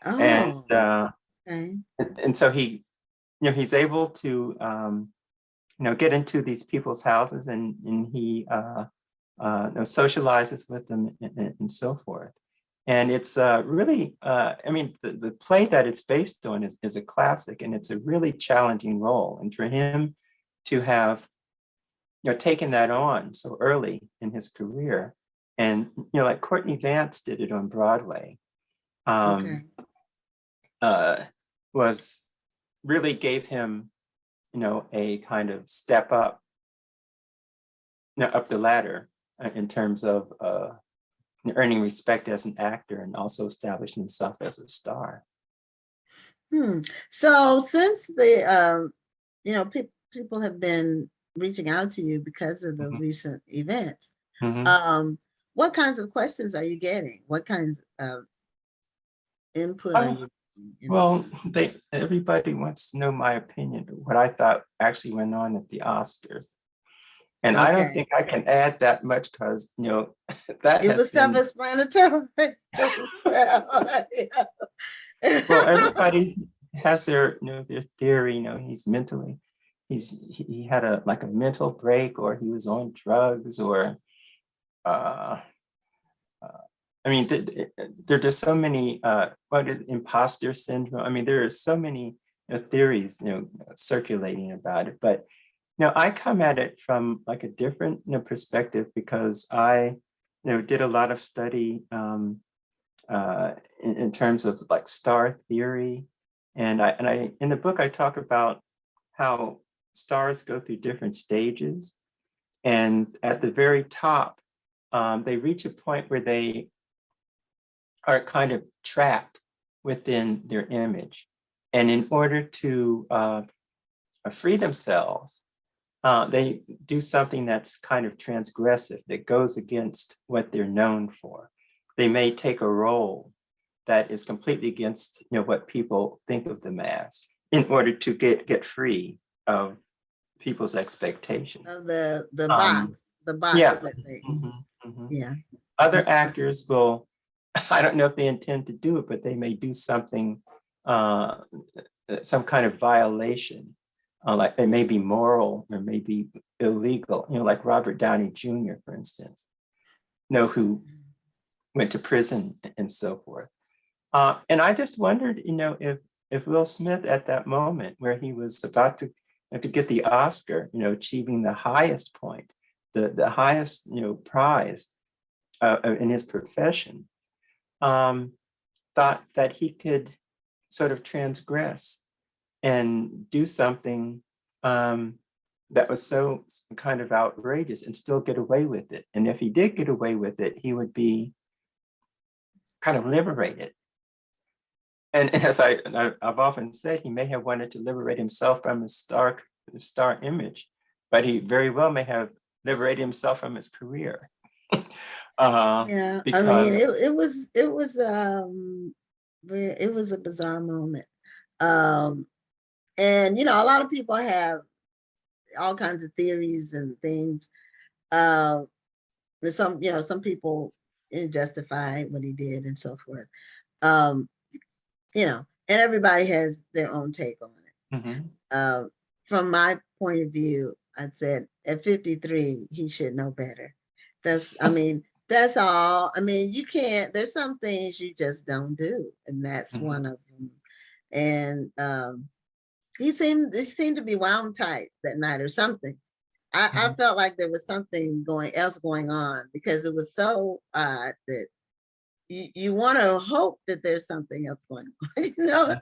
And Oh, okay. and so he's able to get into these people's houses, and he socializes with them and so forth. And it's really, I mean, the play that it's based on is a classic, and it's a really challenging role. And for him to have taken that on so early in his career, and like Courtney Vance did it on Broadway, Okay. was really gave him a kind of step up up the ladder in terms of earning respect as an actor and also establishing himself as a star. So since the people have been reaching out to you because of the recent events, what kinds of questions are you getting? What kinds of input are you? Well, everybody wants to know my opinion of what I thought actually went on at the Oscars. And I don't think I can add that much because, that it was self-explanatory. Well, everybody has their, their theory. He's mentally, he had a mental break, or he was on drugs, or, I mean, there are just so many, imposter syndrome. I mean, there are so many theories, circulating about it. But, I come at it from a different perspective, because I, did a lot of study in terms of star theory. And I in the book, I talk about how stars go through different stages. And at the very top, they reach a point where they are kind of trapped within their image. And in order to free themselves, they do something that's kind of transgressive, that goes against what they're known for. They may take a role that is completely against what people think of them as, in order to get free of people's expectations. The box yeah. that they, yeah. Other actors will, I don't know if they intend to do it, but they may do something, some kind of violation, like it may be moral or maybe illegal, like Robert Downey Jr., for instance, who went to prison and so forth. And I just wondered, if Will Smith at that moment where he was about to get the Oscar, achieving the highest point, the highest, prize in his profession, thought that he could sort of transgress and do something that was so kind of outrageous and still get away with it. And if he did get away with it, he would be kind of liberated. And as I've often said, he may have wanted to liberate himself from his star image, but he very well may have liberated himself from his career. Yeah, because, I mean, it was a bizarre moment. And a lot of people have all kinds of theories and things. Some people justify what he did and so forth. And everybody has their own take on it. From my point of view, I said at 53, he should know better. I mean, That's all. I mean, you can't, there's some things you just don't do, and that's one of them. And he seemed to be wound tight that night or something. I felt like there was something else going on, because it was so odd that you want to hope that there's something else going on, you know,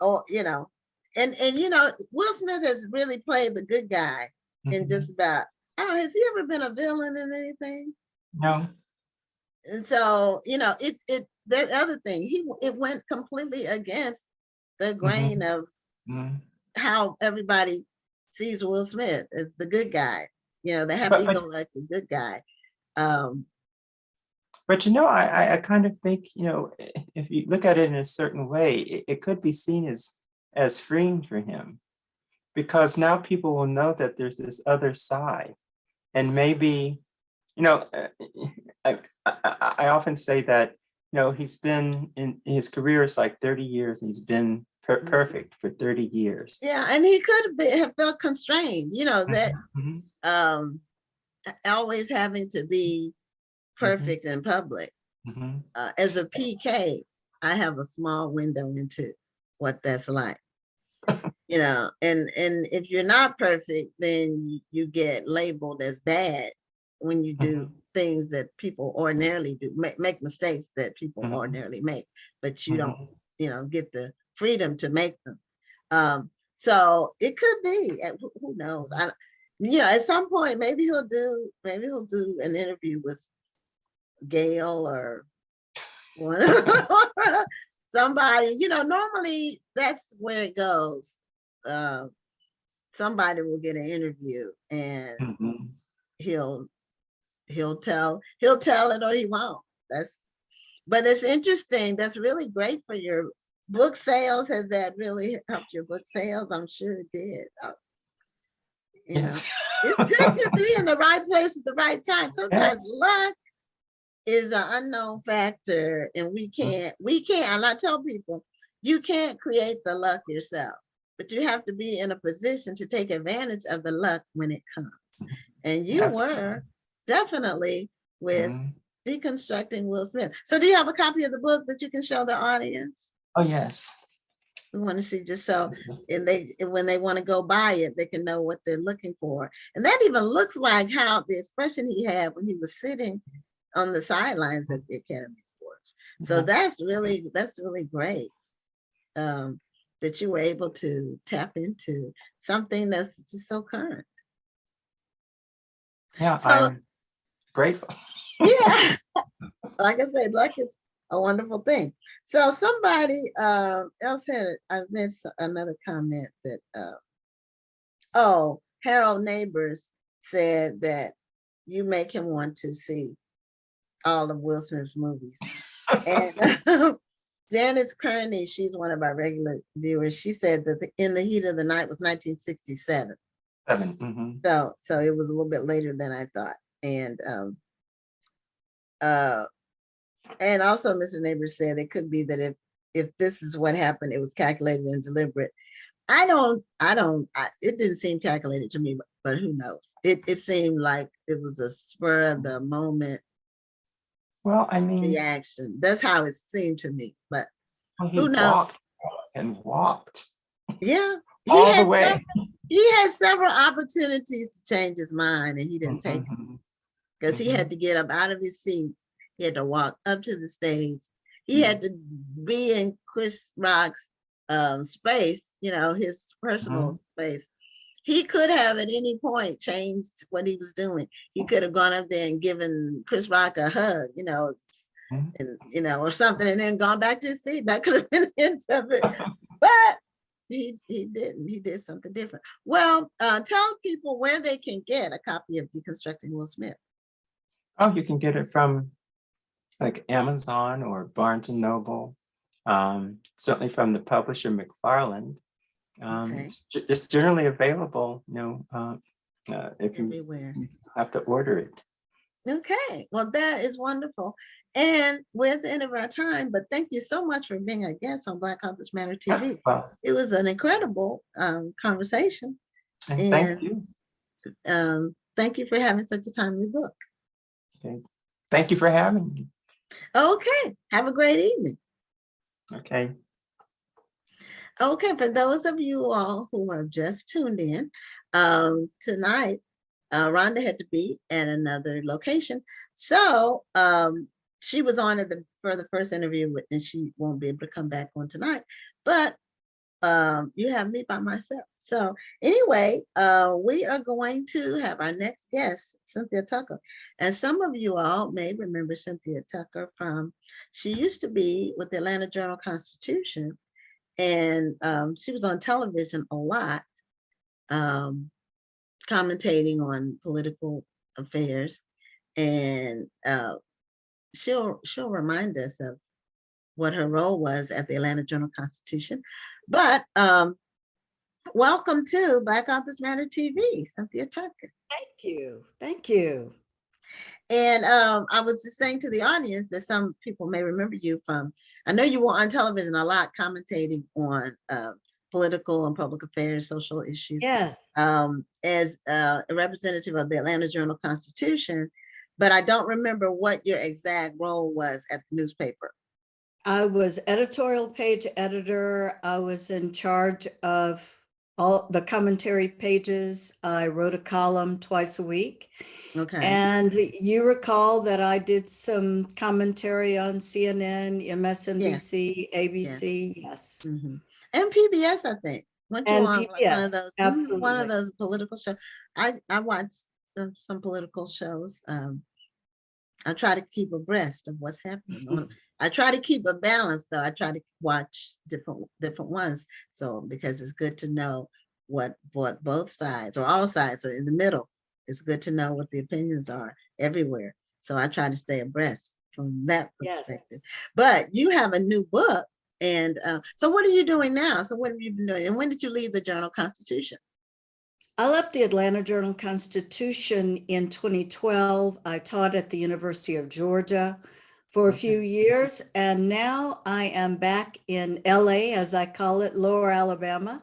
or you know, and you know, Will Smith has really played the good guy in just about. I don't know, has he ever been a villain in anything? No. And so, you know, that other thing, it went completely against the grain of how everybody sees Will Smith as the good guy. You know, they have to go like the good guy. But you know, I kind of think, you know, if you look at it in a certain way, it could be seen as freeing for him, because now people will know that there's this other side. And maybe, you know, I often say that, you know, he's been in his career is like 30 years, and he's been perfect for 30 years. Yeah, and he could have felt constrained, you know, that always having to be perfect in public. As a PK, I have a small window into what that's like. You know, and if you're not perfect, then you get labeled as bad when you do things that people ordinarily do, make mistakes that people ordinarily make, but you don't, you know, get the freedom to make them. So it could be, who knows? You know, at some point, maybe he'll do an interview with Gail or somebody. You know, normally that's where it goes. Somebody will get an interview, and he'll tell it, or he won't. But it's interesting. That's really great for your book sales. Has that really helped your book sales? I'm sure it did. You know, it's good to be in the right place at the right time. Sometimes luck is an unknown factor, and we can't, and I tell people, you can't create the luck yourself, but you have to be in a position to take advantage of the luck when it comes. And you were definitely with Deconstructing Will Smith. So do you have a copy of the book that you can show the audience? Oh, yes. We want to see, just so, and when they want to go buy it, they can know what they're looking for. And that even looks like how the expression he had when he was sitting on the sidelines at the Academy Awards. So that's really great. That you were able to tap into something that's just so current. Yeah, so, I'm grateful. Yeah, like I said, luck is a wonderful thing. So somebody else I read another comment that, Harold Neighbors said that you make him want to see all of Will Smith's movies. And Janice Kearney, she's one of our regular viewers. She said that In the Heat of the Night was 1967. So it was a little bit later than I thought. And also Mr. Neighbors said it could be that if this is what happened, it was calculated and deliberate. It didn't seem calculated to me, but who knows? It seemed like it was a spur of the moment. Well, I mean, reaction. That's how it seemed to me, but who knows? Walked. Yeah, all the way. He had several opportunities to change his mind, and he didn't take it, because he had to get up out of his seat. He had to walk up to the stage. He had to be in Chris Rock's space, you know, his personal space. He could have at any point changed what he was doing. He could have gone up there and given Chris Rock a hug, you know, and you know, or something, and then gone back to his seat. That could have been the end of it. But he didn't. He did something different. Well, tell people where they can get a copy of Deconstructing Will Smith. Oh, you can get it from like Amazon or Barnes and Noble. Certainly from the publisher McFarland. It's just generally available, you know, if everywhere. You have to order it. Okay, well, that is wonderful. And we're at the end of our time, but thank you so much for being a guest on Black Authors Matter TV. Well, it was an incredible conversation. And thank you. Thank you for having such a timely book. Okay. Thank you for having me. Okay, have a great evening. Okay. Okay, for those of you all who have just tuned in, tonight, Rhonda had to be at another location. So she was on for the first interview, and she won't be able to come back on tonight. But you have me by myself. So anyway, we are going to have our next guest, Cynthia Tucker. And some of you all may remember Cynthia Tucker she used to be with the Atlanta Journal-Constitution, and she was on television a lot, commentating on political affairs. And she'll remind us of what her role was at the Atlanta Journal-Constitution. But welcome to Black Authors Matter TV, Cynthia Tucker. Thank you. Thank you. And I was just saying to the audience that some people may remember you from, I know you were on television a lot commentating on political and public affairs, social issues. Yes. As a representative of the Atlanta Journal-Constitution, but I don't remember what your exact role was at the newspaper. I was editorial page editor. I was in charge of all the commentary pages. I wrote a column twice a week. Okay. And you recall that I did some commentary on CNN, MSNBC, ABC. Yes. Mm-hmm. And PBS, I think. Went to And one PBS, of those, absolutely. one of those political shows. I watched some political shows. I try to keep abreast of what's happening. I try to keep a balance, though. I try to watch different ones. So because it's good to know what both sides or all sides are in the middle. It's good to know what the opinions are everywhere. So I try to stay abreast from that perspective. Yes. But you have a new book. And so what are you doing now? So what have you been doing? And when did you leave the Journal-Constitution? I left the Atlanta Journal-Constitution in 2012. I taught at the University of Georgia for a few years. And now I am back in LA, as I call it, Lower Alabama.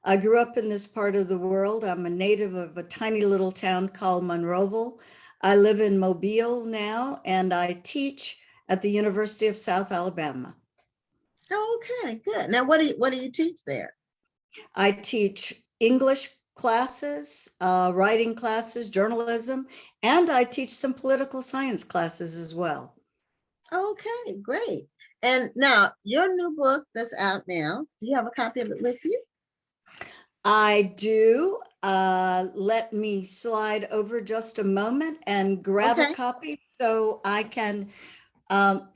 I grew up in this part of the world. I'm a native of a tiny little town called Monroeville. I live in Mobile now, and I teach at the University of South Alabama. Okay, good. Now, what do you teach there? I teach English classes, writing classes, journalism, and I teach some political science classes as well. Okay, great. And now, your new book that's out now, do you have a copy of it with you? I do. Let me slide over just a moment and grab a copy so I can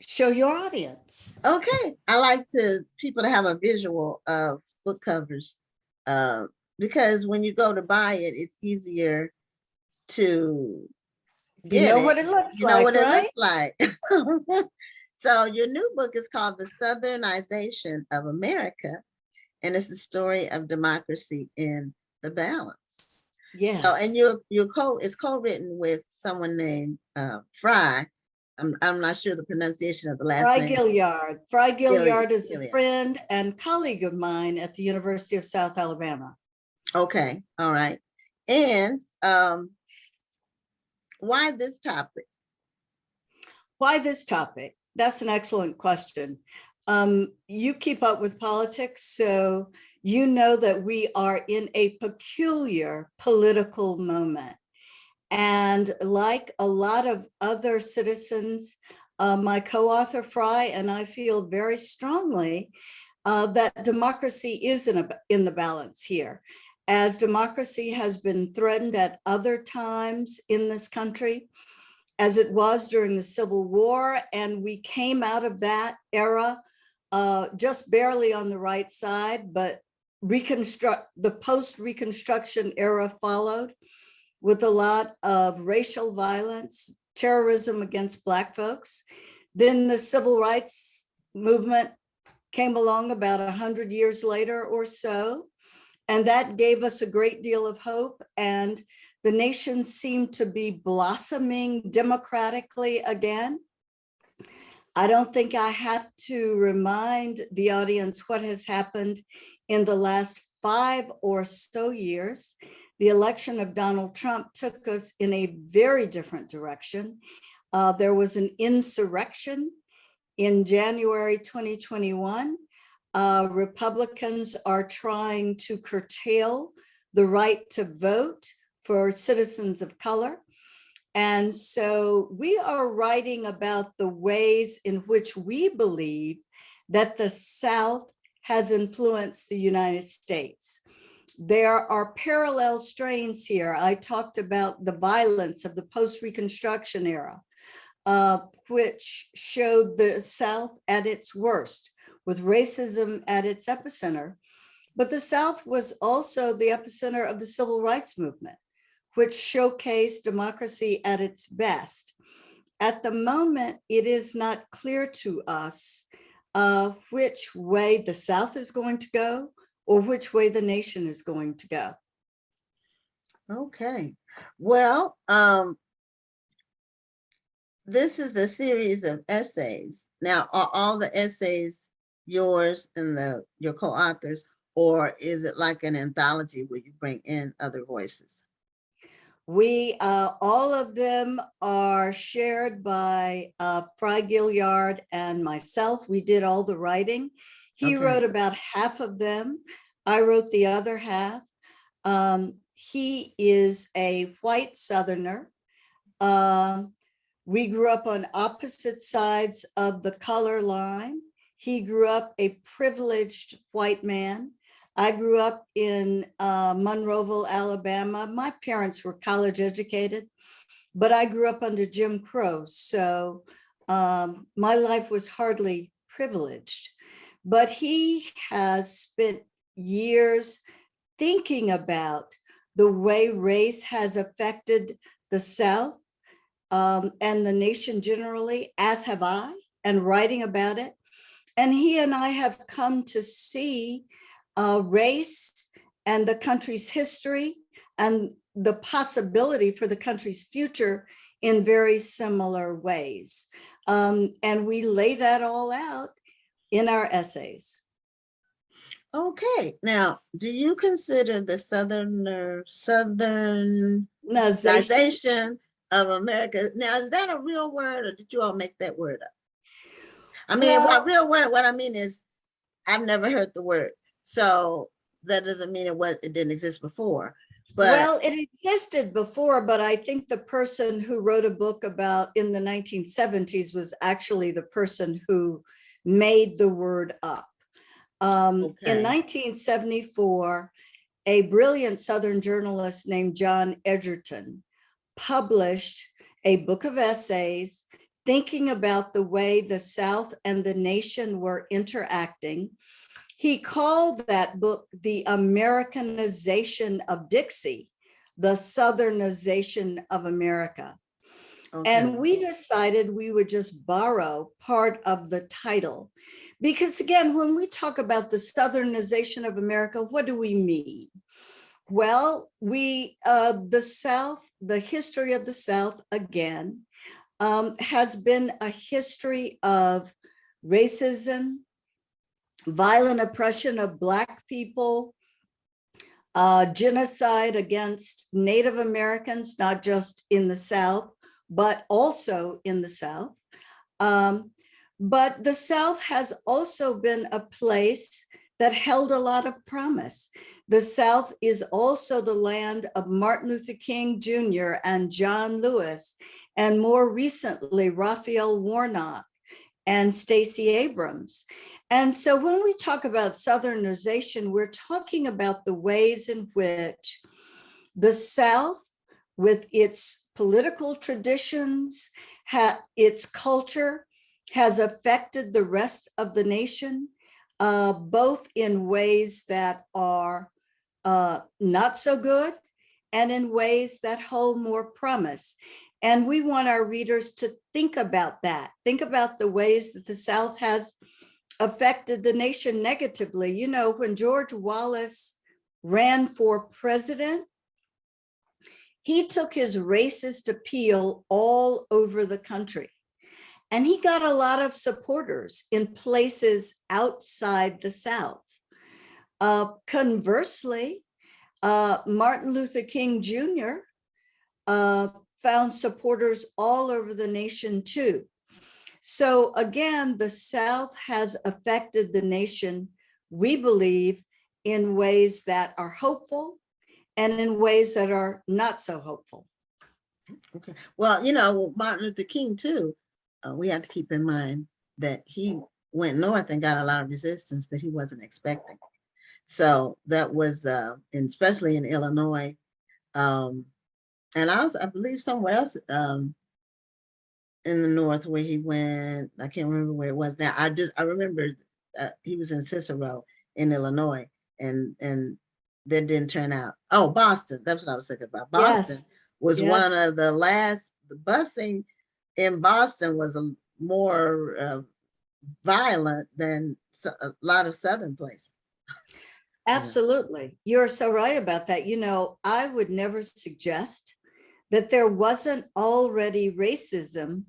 show your audience. Okay. I like people to have a visual of book covers because when you go to buy it, it's easier to get what it looks like. You know what it looks like. So your new book is called The Southernization of America. And it's the story of democracy in the balance. Yes. So, and it's co-written with someone named Fry. I'm not sure the pronunciation of the last name. Gilliard. Fry Gilliard is a friend and colleague of mine at the University of South Alabama. Okay. All right. And why this topic? Why this topic? That's an excellent question. You keep up with politics, so you know that we are in a peculiar political moment. And like a lot of other citizens, my co-author Fry and I feel very strongly that democracy is in the balance here. As democracy has been threatened at other times in this country, as it was during the Civil War, and we came out of that era just barely on the right side, but the post-Reconstruction era followed with a lot of racial violence, terrorism against Black folks. Then the civil rights movement came along about 100 years later or so, and that gave us a great deal of hope, and the nation seemed to be blossoming democratically again. I don't think I have to remind the audience what has happened in the last 5 or so years. The election of Donald Trump took us in a very different direction. There was an insurrection in January 2021. Republicans are trying to curtail the right to vote for citizens of color. And so we are writing about the ways in which we believe that the South has influenced the United States. There are parallel strains here. I talked about the violence of the post-Reconstruction era, which showed the South at its worst, with racism at its epicenter. But the South was also the epicenter of the civil rights movement, which showcased democracy at its best. At the moment, it is not clear to us which way the South is going to go or which way the nation is going to go. Okay, well, this is a series of essays. Now, are all the essays yours and your co-authors, or is it like an anthology where you bring in other voices? We, all of them are shared by Fry Gilliard and myself. We did all the writing. He Okay. wrote about half of them. I wrote the other half. He is a white Southerner. We grew up on opposite sides of the color line. He grew up a privileged white man. I grew up in Monroeville, Alabama. My parents were college educated, but I grew up under Jim Crow. So my life was hardly privileged. But he has spent years thinking about the way race has affected the South and the nation generally, as have I, and writing about it. And he and I have come to see race and the country's history and the possibility for the country's future in very similar ways. And we lay that all out in our essays. Okay, now, do you consider the Southernization of America? Now, is that a real word, or did you all make that word up? I mean, Well, real word, what I mean is, I've never heard the word. So that doesn't mean it didn't exist before. But well, it existed before, but I think the person who wrote a book about in the 1970s was actually the person who made the word up. In 1974, a brilliant Southern journalist named John Edgerton published a book of essays thinking about the way the South and the nation were interacting. He called that book The Americanization of Dixie, the Southernization of America. okay. And we decided we would just borrow part of the title. Because again, when we talk about the Southernization of America, what do we mean? Well, the South, the history of the South, again, has been a history of racism, violent oppression of Black people, genocide against Native Americans, not just in the South, but also in the South. But the South has also been a place that held a lot of promise. The South is also the land of Martin Luther King Jr. and John Lewis, and more recently, Raphael Warnock and Stacey Abrams. And so when we talk about Southernization, we're talking about the ways in which the South, with its political traditions, its culture, has affected the rest of the nation, both in ways that are not so good and in ways that hold more promise. And we want our readers to think about that. Think about the ways that the South has affected the nation negatively. You know, when George Wallace ran for president, he took his racist appeal all over the country. And he got a lot of supporters in places outside the South. Conversely, Martin Luther King Jr. found supporters all over the nation too. So again, the South has affected the nation, we believe, in ways that are hopeful and in ways that are not so hopeful. Okay. Well, you know, Martin Luther King too, we have to keep in mind that he went north and got a lot of resistance that he wasn't expecting. So that was, especially in Illinois, and I believe somewhere else in the north where he went. I can't remember where it was now. I remember he was in Cicero in Illinois, and that didn't turn out. Oh, Boston. That's what I was thinking about. Boston was one of the last. The busing in Boston was a more violent than a lot of Southern places. Absolutely. You're so right about that. You know, I would never suggest that there wasn't already racism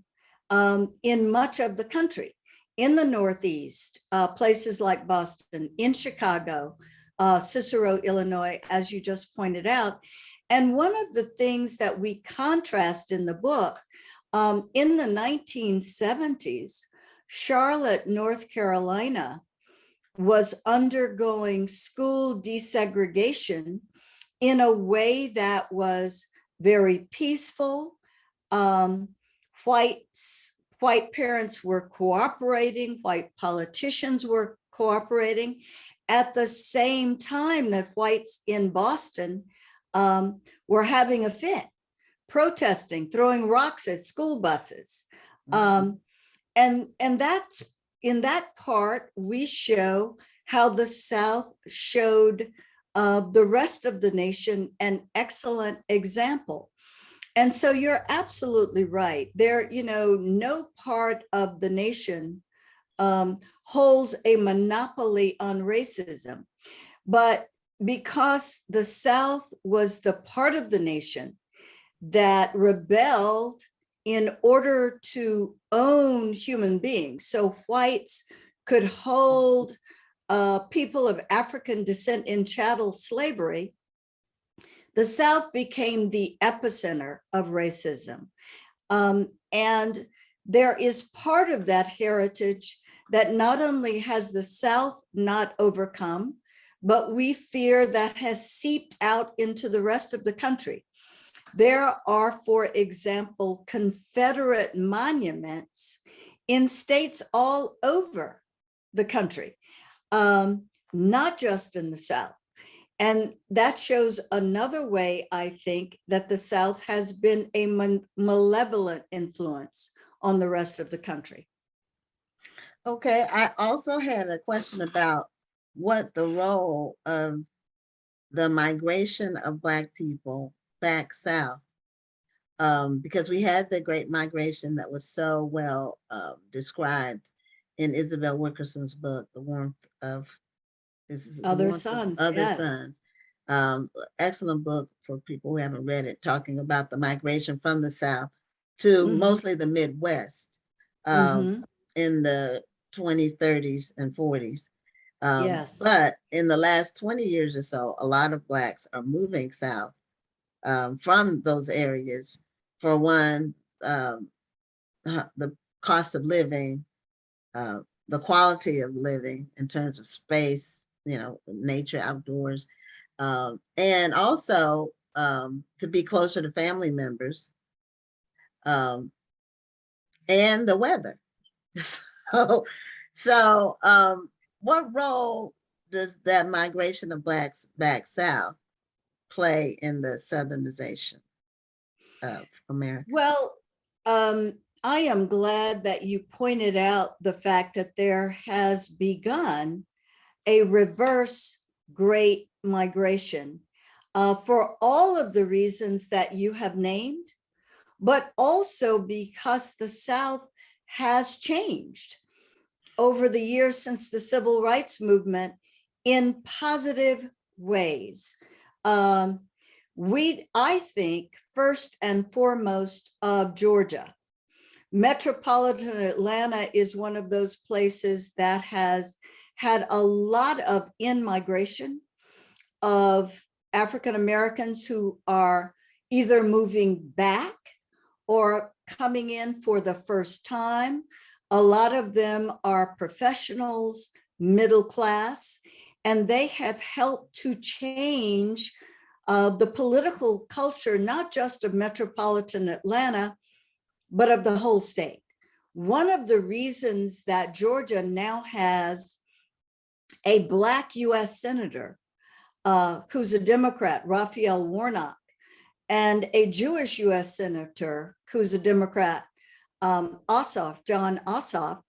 in much of the country. In the Northeast, places like Boston, in Chicago, Cicero, Illinois, as you just pointed out. And one of the things that we contrast in the book, in the 1970s, Charlotte, North Carolina, was undergoing school desegregation in a way that was very peaceful. White parents were cooperating, white politicians were cooperating, at the same time that whites in Boston were having a fit, protesting, throwing rocks at school buses. And that's, in that part, we show how the South showed the rest of the nation an excellent example. And so you're absolutely right. There, you know, no part of the nation holds a monopoly on racism. But because the South was the part of the nation that rebelled in order to own human beings, so whites could hold people of African descent in chattel slavery, the South became the epicenter of racism. And there is part of that heritage that not only has the South not overcome, but we fear that has seeped out into the rest of the country. There are, for example, Confederate monuments in states all over the country, not just in the South. And that shows another way, I think, that the South has been a malevolent influence on the rest of the country. Okay, I also had a question about what the role of the migration of Black people back South, because we had the Great Migration that was so well described in Isabel Wilkerson's book, The Warmth of Other Sons. Excellent book for people who haven't read it, talking about the migration from the South to mostly the Midwest in the 20s, 30s, and 40s. But in the last 20 years or so, a lot of Blacks are moving South from those areas. For one, the cost of living, the quality of living in terms of space, you know, nature, outdoors, and also to be closer to family members, and the weather. So what role does that migration of Blacks back South play in the Southernization of America? Well, I am glad that you pointed out the fact that there has begun a reverse Great Migration for all of the reasons that you have named, but also because the South has changed over the years since the Civil Rights Movement in positive ways. I think first and foremost of Georgia. Metropolitan Atlanta is one of those places that has had a lot of in-migration of African Americans who are either moving back or coming in for the first time. A lot of them are professionals, middle class, and they have helped to change the political culture, not just of metropolitan Atlanta, but of the whole state. One of the reasons that Georgia now has a Black US Senator who's a Democrat, Raphael Warnock, and a Jewish US Senator who's a Democrat, John Ossoff,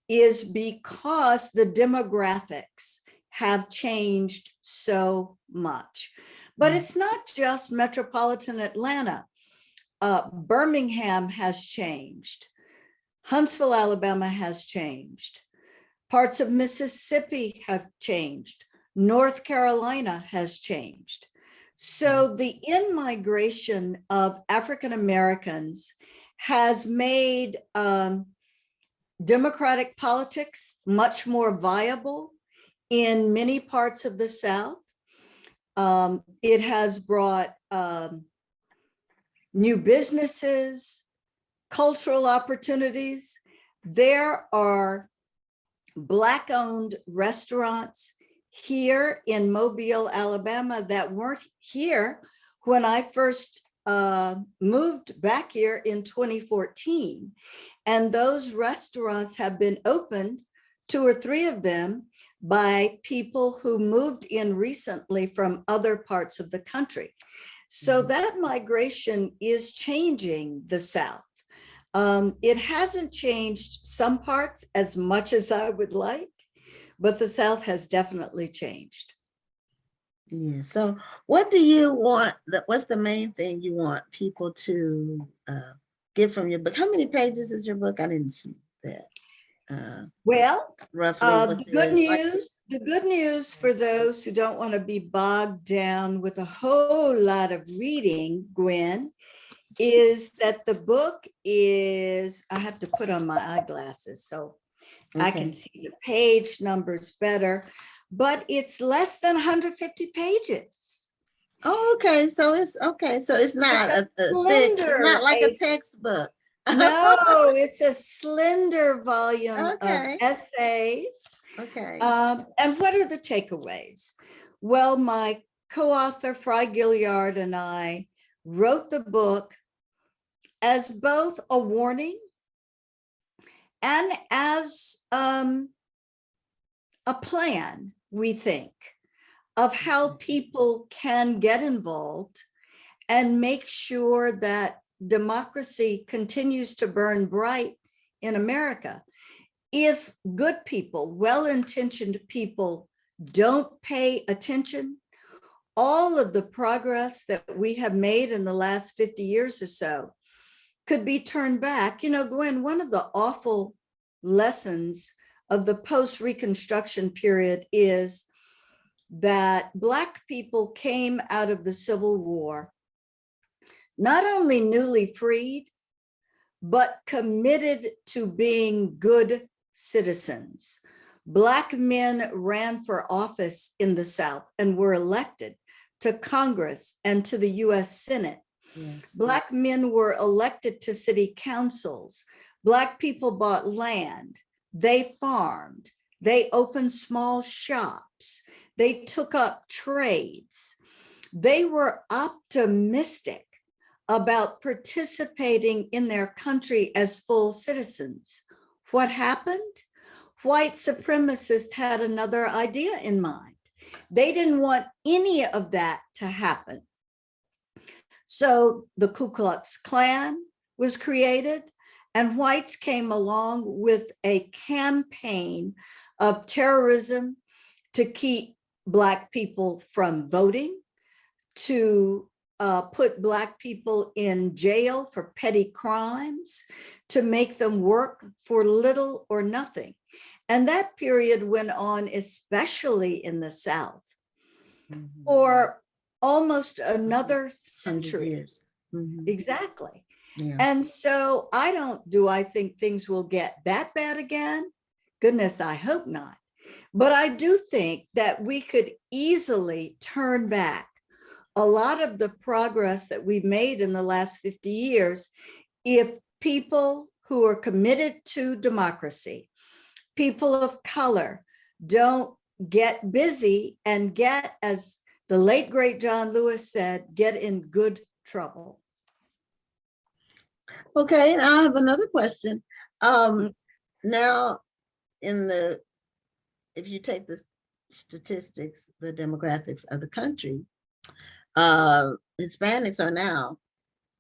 is because the demographics have changed so much. But it's not just metropolitan Atlanta. Birmingham has changed. Huntsville, Alabama has changed. Parts of Mississippi have changed. North Carolina has changed. So the in-migration of African Americans has made democratic politics much more viable in many parts of the South. It has brought new businesses, cultural opportunities. There are Black-owned restaurants here in Mobile, Alabama, that weren't here when I first moved back here in 2014. And those restaurants have been opened, 2 or 3 of them, by people who moved in recently from other parts of the country. So that migration is changing the South. It hasn't changed some parts as much as I would like, but the South has definitely changed. Yeah. So what do you want, what's the main thing you want people to get from your book? How many pages is your book? I didn't see that. Well, roughly. the good news for those who don't want to be bogged down with a whole lot of reading, Gwen, is that the book is, I have to put on my eyeglasses so I can see the page numbers better, but it's less than 150 pages. Oh, okay. So it's okay. So it's not a thick, it's not like a textbook. No, it's a slender volume of essays. Okay. And what are the takeaways? Well, my co-author, Fry Gilliard, and I wrote the book as both a warning and as a plan, we think, of how people can get involved and make sure that democracy continues to burn bright in America. If good people, well-intentioned people, don't pay attention, all of the progress that we have made in the last 50 years or so could be turned back. You know, Gwen, one of the awful lessons of the post-Reconstruction period is that Black people came out of the Civil War not only newly freed, but committed to being good citizens. Black men ran for office in the South and were elected to Congress and to the US Senate. Yes. Black men were elected to city councils. Black people bought land. They farmed. They opened small shops. They took up trades. They were optimistic about participating in their country as full citizens. What happened? White supremacists had another idea in mind. They didn't want any of that to happen. So the Ku Klux Klan was created, and whites came along with a campaign of terrorism to keep Black people from voting, to put Black people in jail for petty crimes, to make them work for little or nothing. And that period went on, especially in the South, for almost another century. Exactly. Yeah. And so I think things will get that bad again? Goodness, I hope not. But I do think that we could easily turn back a lot of the progress that we've made in the last 50 years if people who are committed to democracy, people of color, don't get busy and get, as the late great John Lewis said, get in good trouble. Okay, now I have another question. Now, if you take the statistics, the demographics of the country, Hispanics are now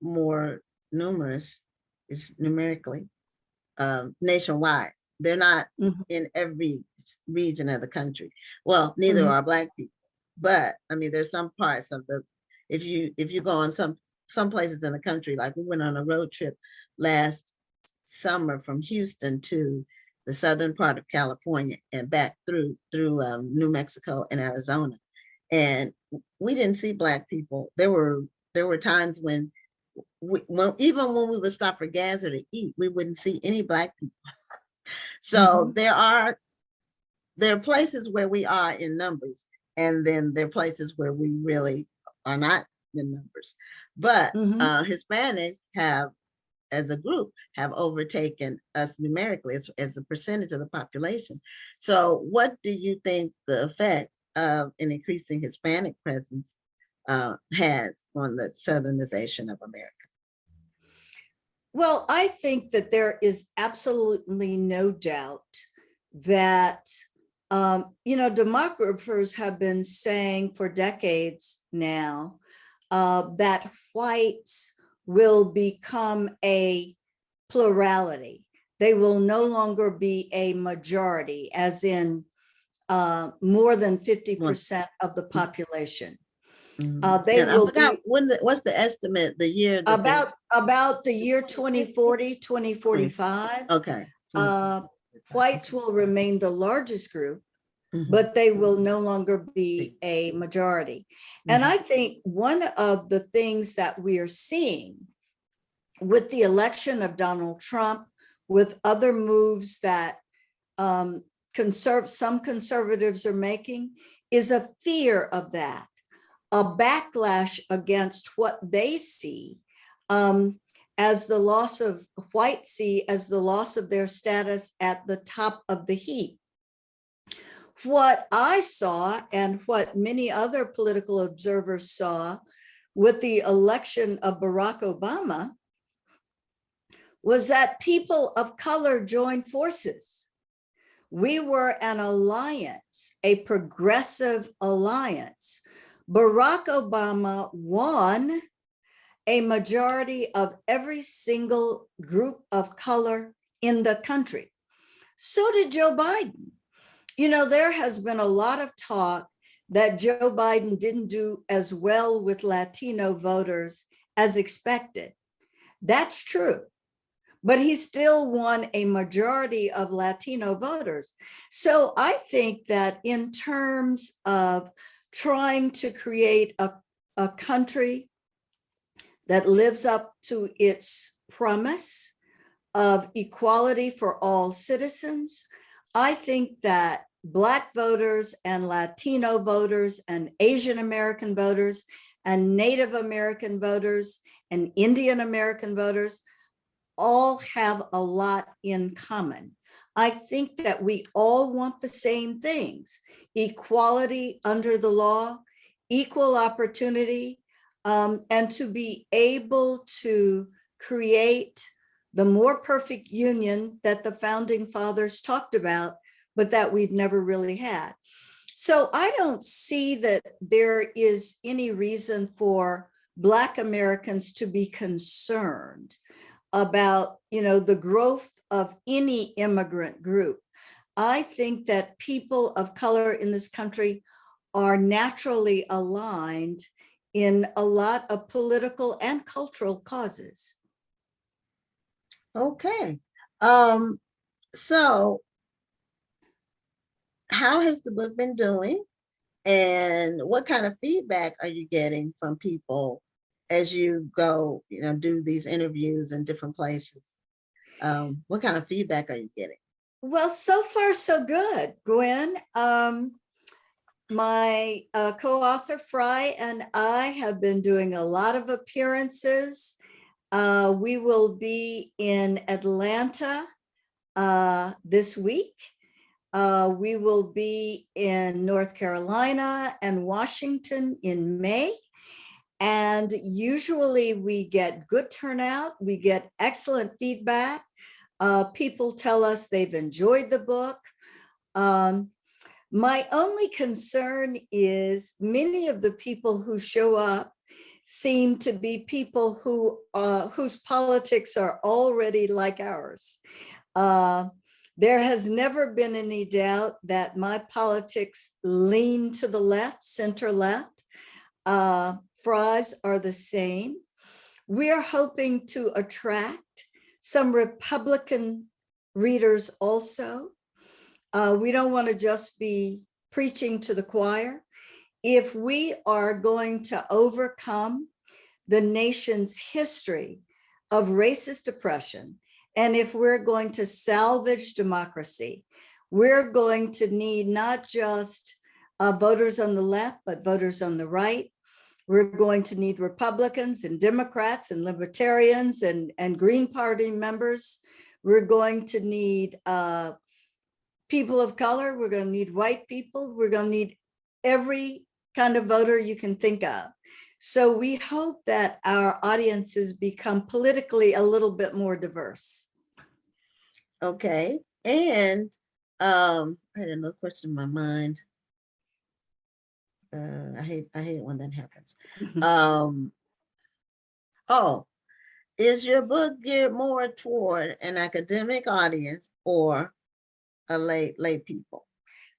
more numerous, is numerically, nationwide. They're not in every region of the country. Well, neither are Black people, but I mean, there's some parts of if you go on some places in the country, like we went on a road trip last summer from Houston to the southern part of California and back through New Mexico and Arizona, and we didn't see Black people. There were times when even when we would stop for gas or to eat, we wouldn't see any Black people. So there are places where we are in numbers, and then there are places where we really are not in numbers. But Hispanics have, as a group, have overtaken us numerically as a percentage of the population. So what do you think the effect of an increasing Hispanic presence has on the Southernization of America? Well, I think that there is absolutely no doubt that, demographers have been saying for decades now that whites will become a plurality. They will no longer be a majority, as in more than 50% of the population. They will be, what's the estimate, the year? About the year 2040, 2045. Okay. Whites will remain the largest group, but they will no longer be a majority. And I think one of the things that we are seeing with the election of Donald Trump, with other moves that some conservatives are making, is a fear of that, a backlash against what they see as the loss of their status at the top of the heap. What I saw, and what many other political observers saw with the election of Barack Obama, was that people of color joined forces. We were an alliance, a progressive alliance. Barack Obama won a majority of every single group of color in the country. So did Joe Biden. There has been a lot of talk that Joe Biden didn't do as well with Latino voters as expected. That's true, but he still won a majority of Latino voters. So I think that in terms of trying to create a country that lives up to its promise of equality for all citizens, I think that Black voters and Latino voters and Asian American voters and Native American voters and Indian American voters all have a lot in common. I think that we all want the same things: equality under the law, equal opportunity, and to be able to create the more perfect union that the founding fathers talked about, but that we've never really had. So I don't see that there is any reason for Black Americans to be concerned about, the growth of any immigrant group. I think that people of color in this country are naturally aligned in a lot of political and cultural causes. Okay. So how has the book been doing, and what kind of feedback are you getting from people as you go, do these interviews in different places? What kind of feedback are you getting? Well, so far so good, Gwen. My co-author Fry and I have been doing a lot of appearances We will be in Atlanta this week. We will be in North Carolina and Washington in May. And usually we get good turnout. We get excellent feedback. People tell us they've enjoyed the book. My only concern is many of the people who show up seem to be people who whose politics are already like ours. There has never been any doubt that my politics lean to the left, center left. Fries are the same. We are hoping to attract some Republican readers also. We don't want to just be preaching to the choir. If we are going to overcome the nation's history of racist oppression, and if we're going to salvage democracy, we're going to need not just voters on the left, but voters on the right. We're going to need Republicans and Democrats and Libertarians and Green Party members. We're going to need people of color. We're going to need white people. We're going to need every kind of voter you can think of. So we hope that our audiences become politically a little bit more diverse. Okay, and I had another question in my mind. I hate it when that happens. Oh, is your book geared more toward an academic audience or a lay people?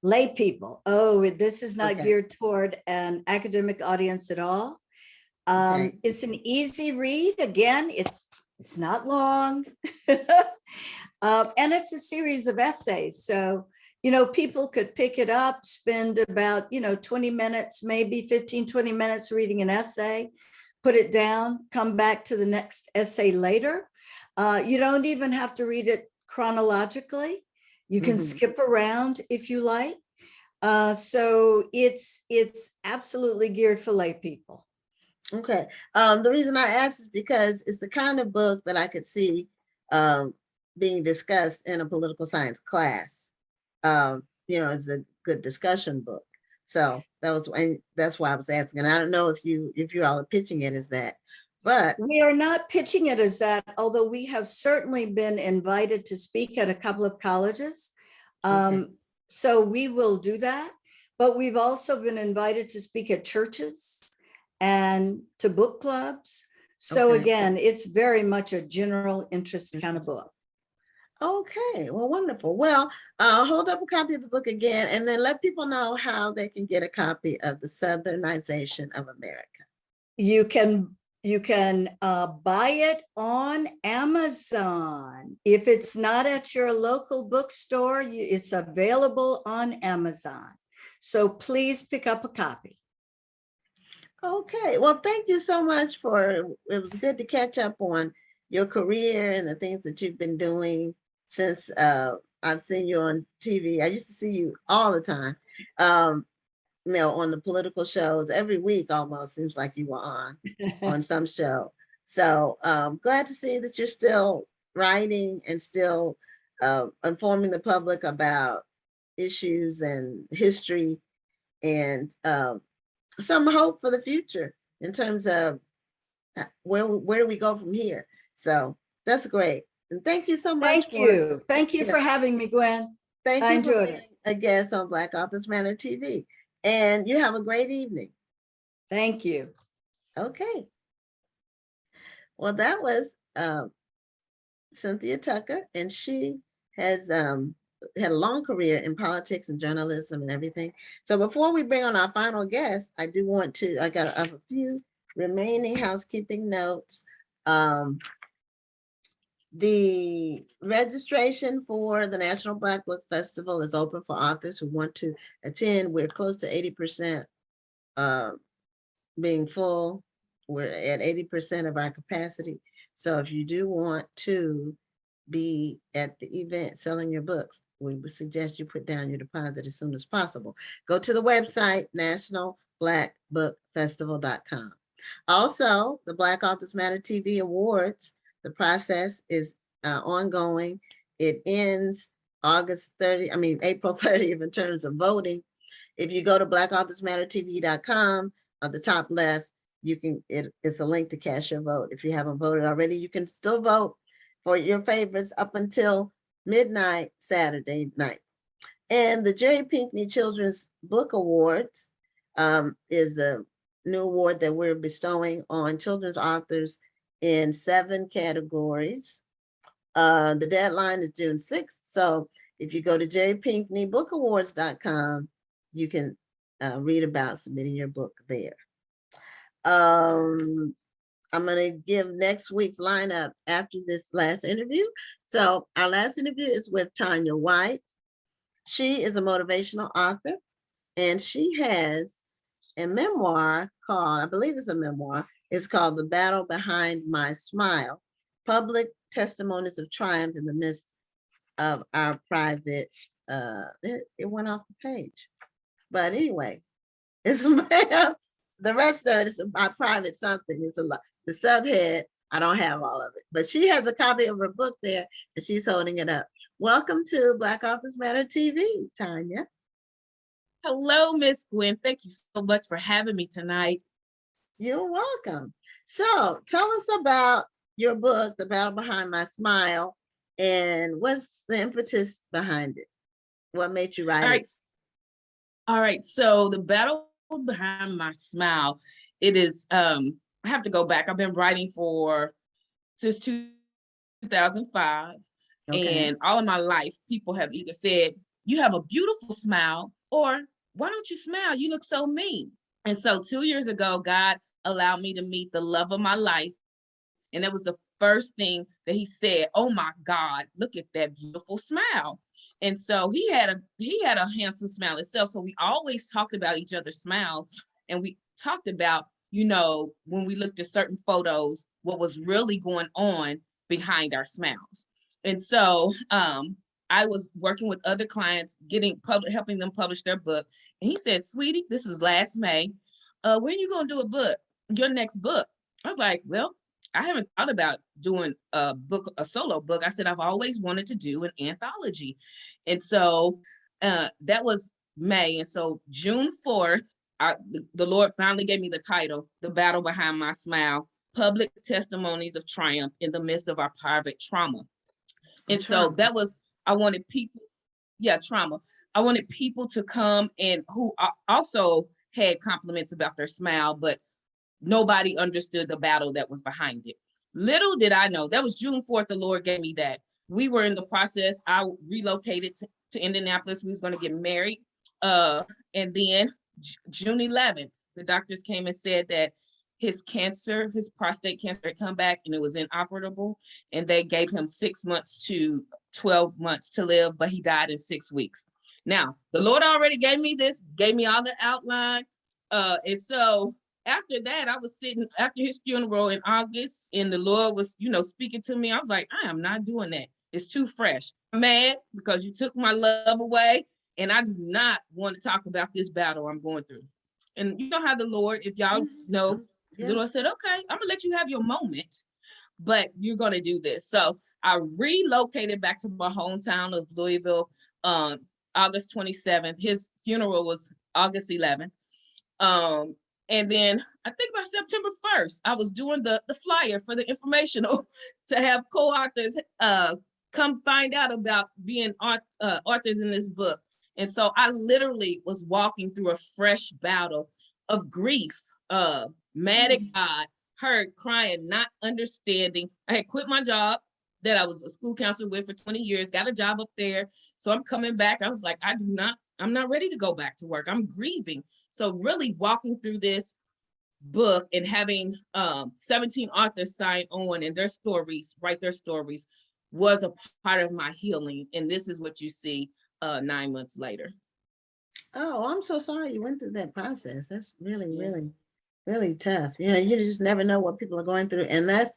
Lay people. Oh, this is not Okay. geared toward an academic audience at all. Okay. It's an easy read. Again, it's not long. And it's a series of essays. So, people could pick it up, spend about, 20 minutes, maybe 15, 20 minutes reading an essay, put it down, come back to the next essay later. You don't even have to read it chronologically. You can skip around if you like. So it's absolutely geared for lay people. Okay. The reason I asked is because it's the kind of book that I could see being discussed in a political science class. It's a good discussion book. So that's why I was asking. And I don't know if you all are pitching it as that, but we are not pitching it as that, although we have certainly been invited to speak at a couple of colleges. Okay. So we will do that, but we've also been invited to speak at churches and to book clubs. So Okay. again, it's very much a general interest kind of book. Okay, well, wonderful. Well, hold up a copy of the book again, and then let people know how they can get a copy of The Southernization of America. You can buy it on Amazon. If it's not at your local bookstore, it's available on Amazon. So please pick up a copy. Okay, well, thank you so much it was good to catch up on your career and the things that you've been doing since I've seen you on TV. I used to see you all the time, on the political shows every week almost. Seems like you were on some show. So glad to see that you're still writing and still informing the public about issues and history and some hope for the future in terms of where do we go from here. So that's great. And thank you so much. Thank you for having me, Gwen. Thank I you for enjoyed being it. a guest on Black Authors Matter TV. And you have a great evening. Thank you. Okay. Well, that was Cynthia Tucker, and she has had a long career in politics and journalism and everything. So before we bring on our final guest, I got a few remaining housekeeping notes. The registration for the National Black Book Festival is open for authors who want to attend. We're close to 80% being full. We're at 80% of our capacity. So if you do want to be at the event selling your books, we would suggest you put down your deposit as soon as possible. Go to the website, nationalblackbookfestival.com. Also, the Black Authors Matter TV Awards, the process is ongoing. It ends April 30th in terms of voting. If you go to blackauthors.mattertv.com, on the top left, it's a link to cast your vote. If you haven't voted already, you can still vote for your favorites up until midnight Saturday night. And the Jerry Pinckney Children's Book Awards is the new award that we're bestowing on children's authors in 7 categories. The deadline is June 6th. So if you go to jerrypinckneybookawards.com, you can read about submitting your book there. I'm going to give next week's lineup after this last interview. So our last interview is with Tanya White. She is a motivational author, and she has a memoir called, I believe it's a memoir, it's called The Battle Behind My Smile, Public Testimonies of Triumph in the Midst of Our Private, it went off the page. But anyway, it's the rest of it is my private something. It's a lot. The subhead, I don't have all of it, but she has a copy of her book there and she's holding it up. Welcome to Black Authors Matter TV, Tanya. Hello, Miss Gwen. Thank you so much for having me tonight. You're welcome. So tell us about your book, The Battle Behind My Smile, and what's the impetus behind it? What made you write it? All right. So The Battle Behind My Smile, it is, I have to go back. I've been writing since 2005. Okay. And all of my life, people have either said, you have a beautiful smile, or why don't you smile? You look so mean. And so 2 years ago, God allowed me to meet the love of my life. And that was the first thing that he said, oh my God, look at that beautiful smile. And so he had a handsome smile itself. So we always talked about each other's smiles. And we talked about, when we looked at certain photos, what was really going on behind our smiles. And so I was working with other clients, helping them publish their book. And he said, sweetie, this was last May. When are you going to do your next book? I was like, well, I haven't thought about doing a solo book. I said, I've always wanted to do an anthology. And so that was May. And so June 4th, the Lord finally gave me the title, The Battle Behind My Smile, Public Testimonies of Triumph in the Midst of Our Private Trauma. And so that was, I wanted people to come and who also had compliments about their smile, but nobody understood the battle that was behind it. Little did I know, that was June 4th, the Lord gave me that. We were in the process, I relocated to Indianapolis, we was gonna get married. And then June 11th, the doctors came and said that his prostate cancer had come back and it was inoperable. And they gave him 6 months to 12 months to live, but he died in 6 weeks. Now, the Lord already gave me all the outline. And so after that, I was sitting after his funeral in August and the Lord was, speaking to me. I was like, I am not doing that. It's too fresh. I'm mad because you took my love away and I do not want to talk about this battle I'm going through. And you know how the Lord, if y'all know, the Lord said, okay, I'm gonna let you have your moment, but you're gonna do this. So I relocated back to my hometown of Louisville on August 27th. His funeral was August 11th. And then I think by September 1st, I was doing the flyer for the informational to have co-authors come find out about being authors in this book. And so I literally was walking through a fresh battle of grief, mad at God, hurt, crying, not understanding. I had quit my job that I was a school counselor with for 20 years, got a job up there. So I'm coming back. I was like, I'm not ready to go back to work. I'm grieving. So really walking through this book and having 17 authors sign on and write their stories was a part of my healing. And this is what you see 9 months later. Oh, I'm so sorry you went through that process. That's really, really tough. You just never know what people are going through. And that's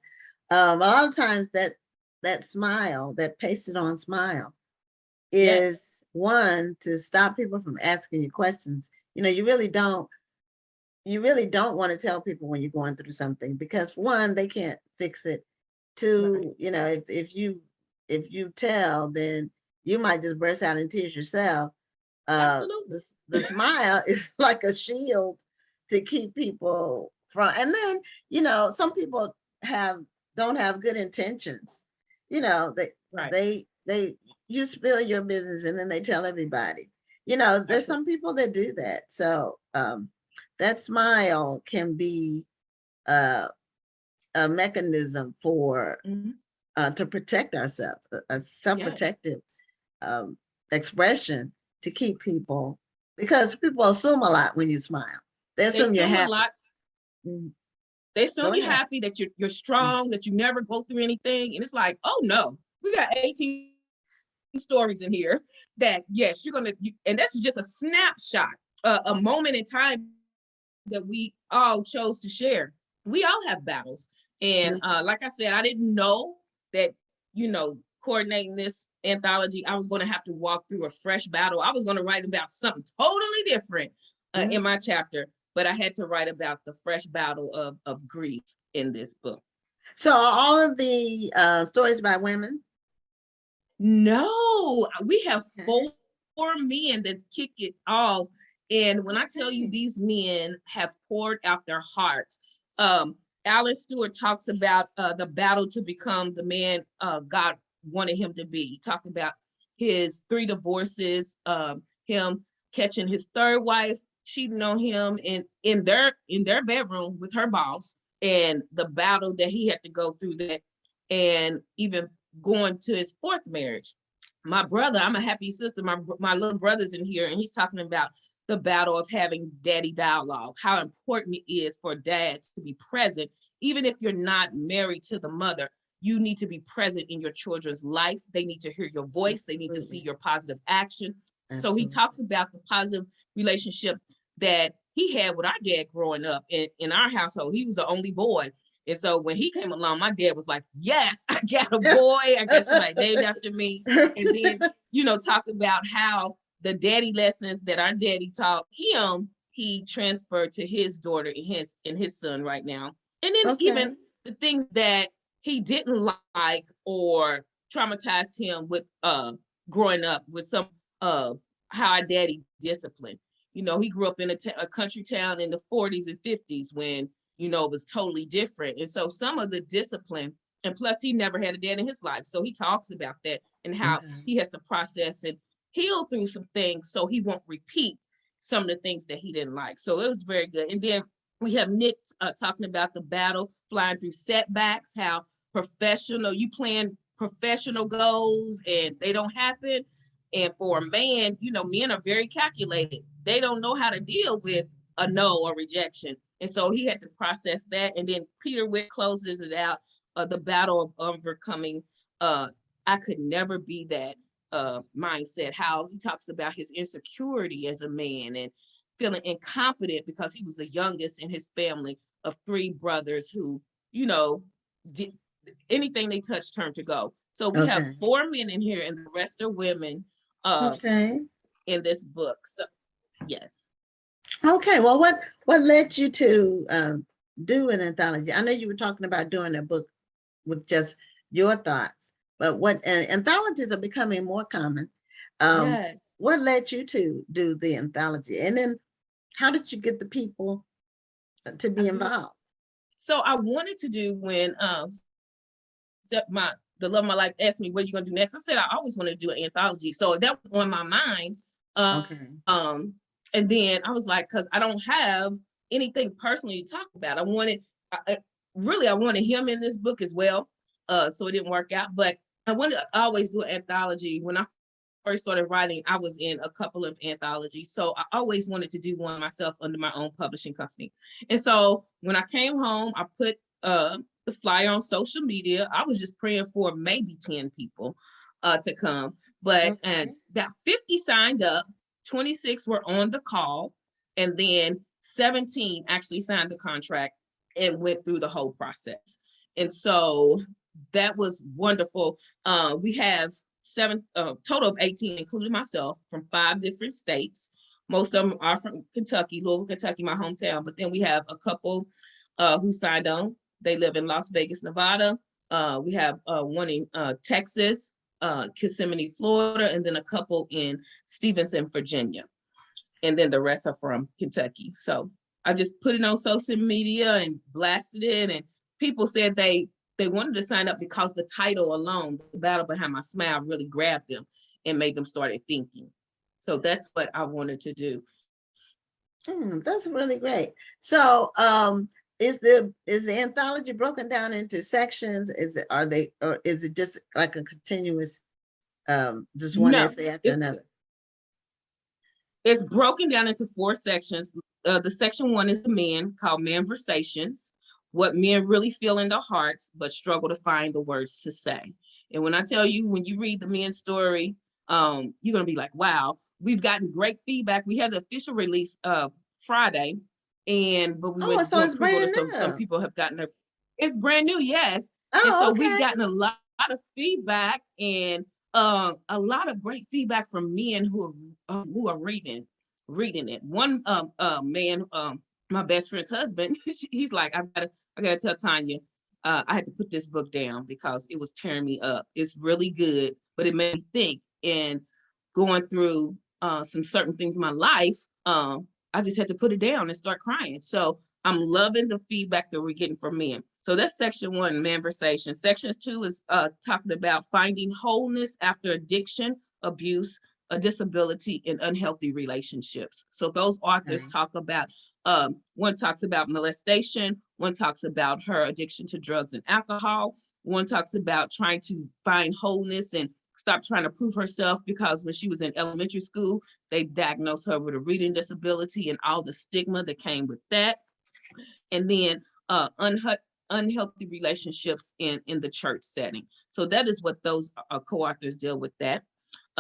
a lot of times that smile, that pasted on smile is one to stop people from asking you questions. You really don't you really don't want to tell people when you're going through something, because one, they can't fix it. Two, you know, if you tell, then you might just burst out in tears yourself. Absolutely. The smile is like a shield to keep people from, and then, you know, some people don't have good intentions. You know, Right. they you spill your business and then they tell everybody. You know, there's some people that do that. So that smile can be a mechanism for to protect ourselves, a self-protective expression to keep people, because people assume a lot when you smile. They assume you're happy. A lot. They assume you're happy, that you're strong, that you never go through anything. And it's like, oh no, we got 18 stories in here that, yes, and that's just a snapshot, a moment in time that we all chose to share. We all have battles. And like I said, I didn't know that, you know, coordinating this anthology, I was going to have to walk through a fresh battle. I was going to write about something totally different in my chapter, but I had to write about the fresh battle of grief in this book. So are all of the stories by women? No, we have four men that kick it off. And when I tell you, these men have poured out their hearts. Alan Stewart talks about the battle to become the man God wanted him to be. He talked about his 3 divorces, him catching his 3rd wife cheating on him in their bedroom with her boss, and the battle that he had to go through that, and even going to his 4th marriage. My brother, I'm a happy sister, my little brother's in here, and he's talking about the battle of having daddy dialogue, how important it is for dads to be present. Even if you're not married to the mother, you need to be present in your children's life. They need to hear your voice. They need to see your positive action. So he talks about the positive relationship that he had with our dad growing up in our household. He was the only boy. And so when he came along, my dad was like, yes, I got a boy. I got somebody named after me. And then, you know, talk about how the daddy lessons that our daddy taught him, he transferred to his daughter and his son right now. And then even the things that he didn't like or traumatized him with growing up with some of how our daddy disciplined. You know, he grew up in a country town in the 40s and 50s when, you know, it was totally different. And so some of the discipline, and plus he never had a dad in his life. So he talks about that and how he has to process and heal through some things so he won't repeat some of the things that he didn't like. So it was very good. And then we have Nick talking about the battle, flying through setbacks, how you plan professional goals and they don't happen. And for a man, you know, men are very calculated. They don't know how to deal with a no or rejection. And so he had to process that. And then Peter Witt closes it out, the battle of overcoming, I could never be that mindset, how he talks about his insecurity as a man and feeling incompetent because he was the youngest in his family of 3 brothers who, you know, did anything they touched turned to go. So we have 4 men in here and the rest are women in this book. So yes. Okay, well, what led you to do an anthology? I know you were talking about doing a book with just your thoughts, but anthologies are becoming more common. Yes. What led you to do the anthology? And then how did you get the people to be involved? So I wanted to do when the love of my life asked me, what are you gonna do next? I said, I always want to do an anthology. So that was on my mind. And then I was like, because I don't have anything personally to talk about. I wanted him in this book as well. So it didn't work out, but I always do an anthology. When I first started writing, I was in a couple of anthologies. So I always wanted to do one myself under my own publishing company. And so when I came home, I put the flyer on social media. I was just praying for maybe 10 people to come, but about 50 signed up. 26 were on the call, and then 17 actually signed the contract and went through the whole process. And so that was wonderful. We have total of 18, including myself, from 5 different states. Most of them are from Kentucky, Louisville, Kentucky, my hometown. But then we have a couple who signed on. They live in Las Vegas, Nevada. We have one in Texas, Kissimmee, Florida, and then a couple in Stevenson, Virginia. And then the rest are from Kentucky. So I just put it on social media and blasted it. And people said they wanted to sign up because the title alone, The Battle Behind My Smile, really grabbed them and made them started thinking. So that's what I wanted to do. That's really great. So is the anthology broken down into sections? Or is it just like a continuous just one essay after another? It's broken down into 4 sections. The section 1 is the men, called Manversations, what men really feel in their hearts, but struggle to find the words to say. And when I tell you, when you read the men's story, you're gonna be like, wow, we've gotten great feedback. We had the official release Friday, but we went so it's brand so new. some people have gotten it's brand new, yes. Oh, and so okay. we've gotten a lot of feedback and a lot of great feedback from men who are reading it. One man, my best friend's husband, he's like, I gotta tell Tanya, I had to put this book down because it was tearing me up. It's really good, but it made me think. And going through some certain things in my life, I just had to put it down and start crying. So I'm loving the feedback that we're getting from men. So that's section 1, Manversation. Section 2 is talking about finding wholeness after addiction, abuse, a disability, and unhealthy relationships. So those authors talk about, one talks about molestation, one talks about her addiction to drugs and alcohol, one talks about trying to find wholeness and stop trying to prove herself, because when she was in elementary school, they diagnosed her with a reading disability and all the stigma that came with that. And then unhealthy relationships in the church setting. So that is what those co-authors deal with that.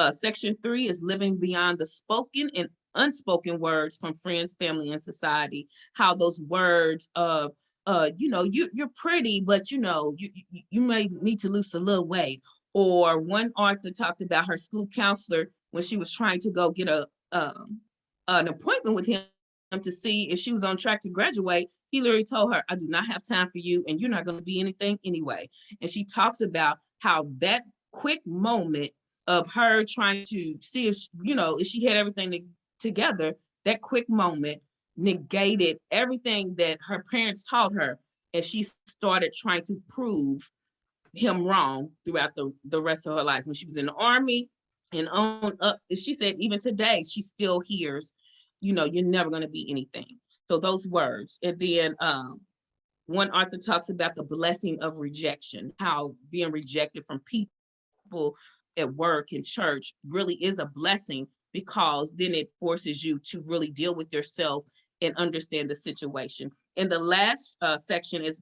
Section 3 is living beyond the spoken and unspoken words from friends, family, and society. How those words of, you're pretty, but you may need to lose a little weight. Or one author talked about her school counselor when she was trying to go get an appointment with him to see if she was on track to graduate. He literally told her, I do not have time for you, and you're not going to be anything anyway. And she talks about how that quick moment of her trying to see if she had everything together, that quick moment negated everything that her parents taught her, and she started trying to prove him wrong throughout the rest of her life. When she was in the Army and on up, she said even today she still hears, you're never going to be anything. So those words. And then one author talks about the blessing of rejection, how being rejected from people at work and church really is a blessing, because then it forces you to really deal with yourself and understand the situation. And the last section is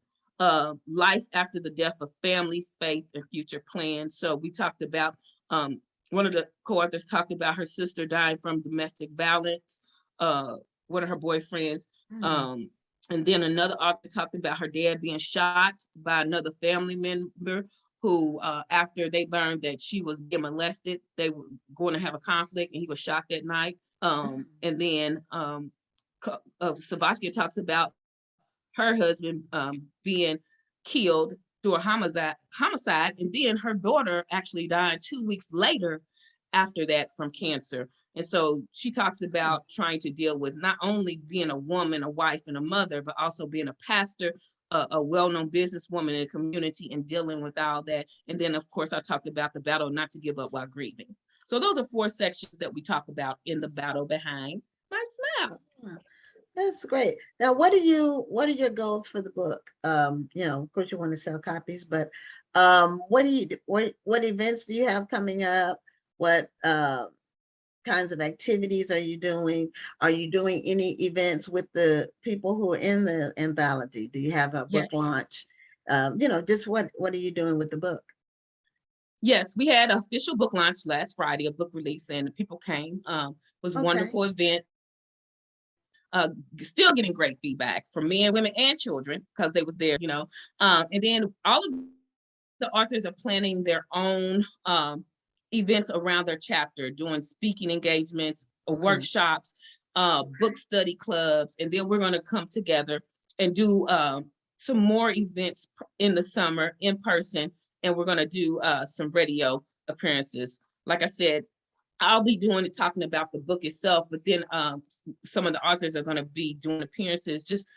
life after the death of family, faith, and future plans. So we talked about, one of the co-authors talked about her sister dying from domestic violence, one of her boyfriends. And then another author talked about her dad being shot by another family member who, after they learned that she was being molested, they were going to have a conflict and he was shot that night. And then Savaskia talks about her husband being killed through a homicide, and then her daughter actually died 2 weeks later after that from cancer. And so she talks about trying to deal with not only being a woman, a wife, and a mother, but also being a pastor, a well-known businesswoman in the community, and dealing with all that. And then, of course, I talked about the battle not to give up while grieving. So those are 4 sections that we talk about in the battle behind my smile. That's great. Now, what are your goals for the book? Of course you want to sell copies, but what events do you have coming up? What kinds of activities are you doing? Are you doing any events with the people who are in the anthology? Do you have a book launch? Just what are you doing with the book? Yes, we had an official book launch last Friday, a book release, and people came. It was a wonderful event. Still getting great feedback from men, women, and children, because they was there, and then all of the authors are planning their own events around their chapter, doing speaking engagements, workshops, book study clubs, and then we're going to come together and do some more events in the summer in person, and we're going to do some radio appearances. Like I said, I'll be talking about the book itself, but then some of the authors are going to be doing appearances, just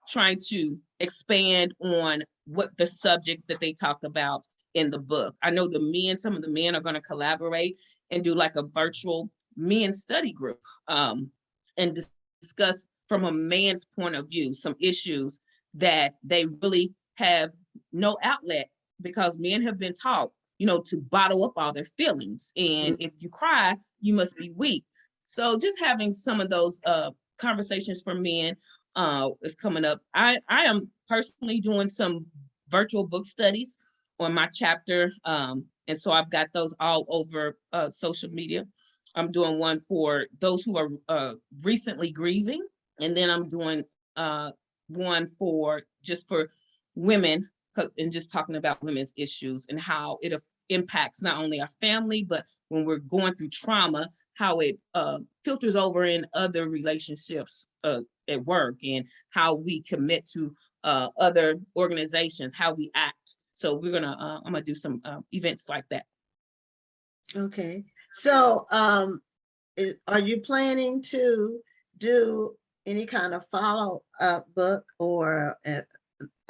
trying to expand on what the subject that they talk about in the book. I know some of the men are going to collaborate and do like a virtual men study group and discuss from a man's point of view some issues that they really have no outlet, because men have been taught, to bottle up all their feelings. And if you cry, you must be weak. So just having some of those conversations for men is coming up. I am personally doing some virtual book studies on my chapter. And so I've got those all over social media. I'm doing one for those who are recently grieving. And then I'm doing one for women, and just talking about women's issues and how it impacts not only our family, but when we're going through trauma, how it filters over in other relationships at work, and how we commit to other organizations, how we act. So I'm gonna do some events like that. Okay, so are you planning to do any kind of follow-up book, or I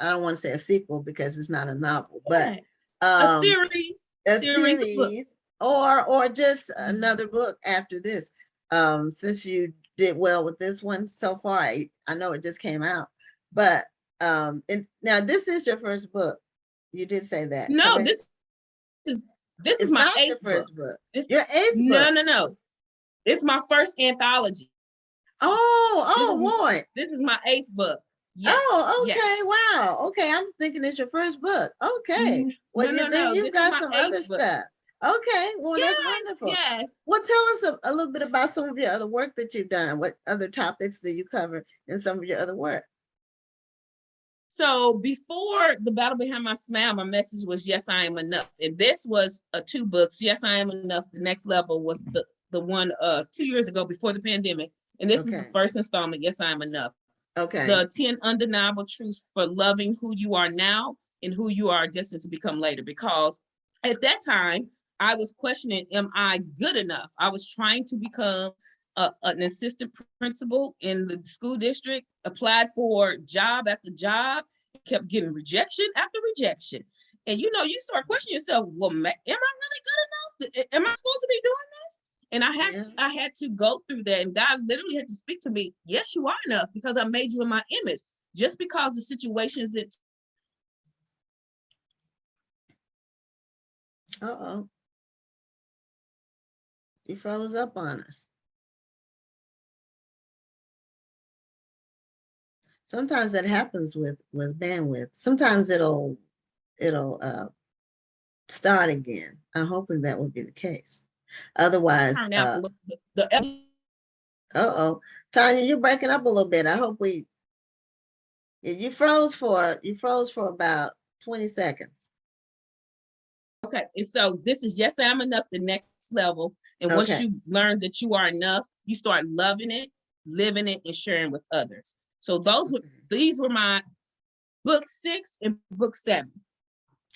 don't want to say a sequel because it's not a novel, but a series or just another book after this? Since you did well with this one so far, I know it just came out, but and now this is your first book. You did say that. No, correct? this is my eighth first book. Your eighth book? No. It's my first anthology. Boy. This is my eighth book. Yes, Oh, okay. yes. Wow. Okay. I'm thinking it's your first book. Okay. Well, No. You've got some other stuff. Okay. Well, yes, that's wonderful. Yes. Well, tell us a little bit about some of your other work that you've done. What other topics do you cover in some of your other work? So before The Battle Behind My Smile, my message was Yes, I Am Enough. And this was 2 books. Yes, I Am Enough. The Next Level was the one 2 years ago before the pandemic. And this is the first installment, Yes, I Am Enough. Okay. The 10 Undeniable Truths for Loving Who You Are Now and Who You Are Destined to Become Later. Because at that time, I was questioning, am I good enough? I was trying to become an assistant principal in the school district, applied for job after job, kept getting rejection after rejection. And you start questioning yourself, well, am I really good enough? Am I supposed to be doing this? And I had to go through that, and God literally had to speak to me. Yes, you are enough, because I made you in my image. Just because the situations that you froze up on us. Sometimes that happens with bandwidth. Sometimes it'll start again. I'm hoping that will be the case. Otherwise, Tanya, you're breaking up a little bit. I hope you froze for about 20 seconds. Okay, and so this is Yes, I Am Enough, the next level. And once you learn that you are enough, you start loving it, living it, and sharing with others. So these were my book 6 and book 7.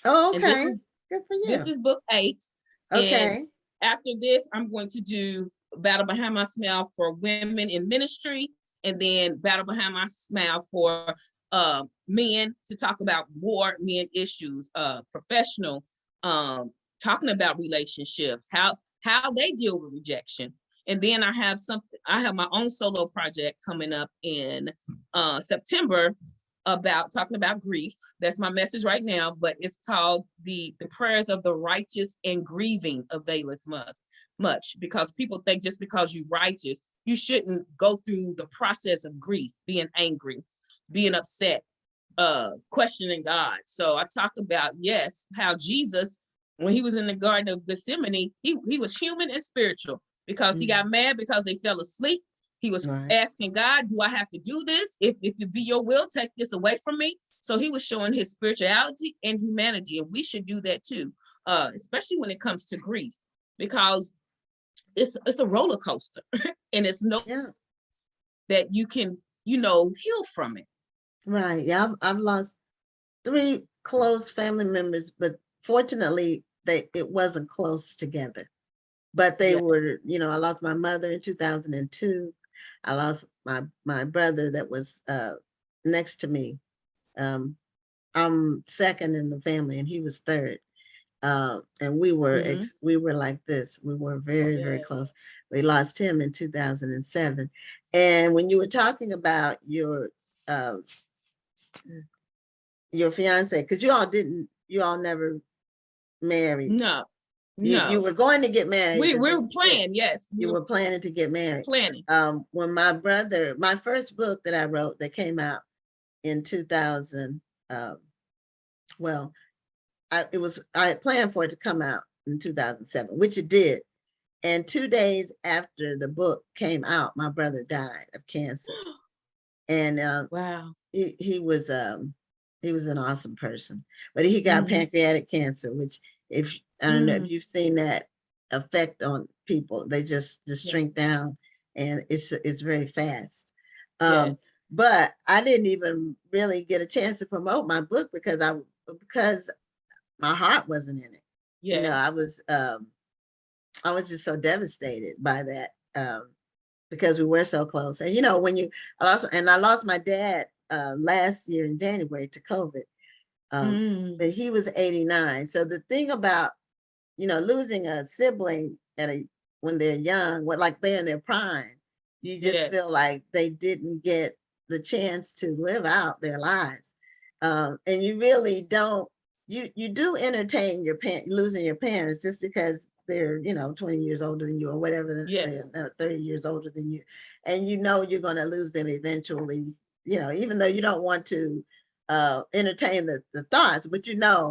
Oh, okay. Good for you. This is book 8. Okay. And after this, I'm going to do Battle Behind My Smile for women in ministry, and then Battle Behind My Smile for men, to talk about more men issues, professional, talking about relationships, how they deal with rejection. And then I have my own solo project coming up in September about talking about grief. That's my message right now, but it's called the prayers of the righteous and grieving availeth much, because people think just because you're righteous, you shouldn't go through the process of grief, being angry, being upset, questioning God. So I talk about, how Jesus, when he was in the Garden of Gethsemane, he was human and spiritual, because he got mad because they fell asleep. He was asking God, do I have to do this? If it be your will, take this away from me. So he was showing his spirituality and humanity, and we should do that too, especially when it comes to grief, because it's a roller coaster, and it's no Yeah, that you can, heal from it. right. Yeah, I've lost 3 close family members, but fortunately, it wasn't close together. But they Yes. were, I lost my mother in 2002. I lost my brother that was next to me. I'm second in the family, and he was third. And we were Mhm. we were like this. We were very, very Yes. close. We lost him in 2007. And when you were talking about uh, your fiance, because you all never married. No, You no. were going to get married, We but we then were playing, yes. We you were were planning to get married. planning. When my first book that I wrote that came out in 2000, well, I had planned for it to come out in 2007, which it did. And 2 days after the book came out, my brother died of cancer. And Wow. he was an awesome person, but he got Mhm. pancreatic cancer, which I don't know if Mm. you've seen that effect on people. They just Yeah. shrink down, and it's very fast. Um, Yes. but I didn't even really get a chance to promote my book because my heart wasn't in it. Yes. I was just so devastated by that, because we were so close. And I lost my dad last year in January to COVID. Mm. But he was 89. So the thing about, losing a sibling when they're young, like they're in their prime, you just Yes. feel like they didn't get the chance to live out their lives. And you really don't, you do entertain losing your parents just because they're, 20 years older than you or whatever, Yes. they're 30 years older than you. And you're going to lose them eventually, even though you don't want to entertain the thoughts, but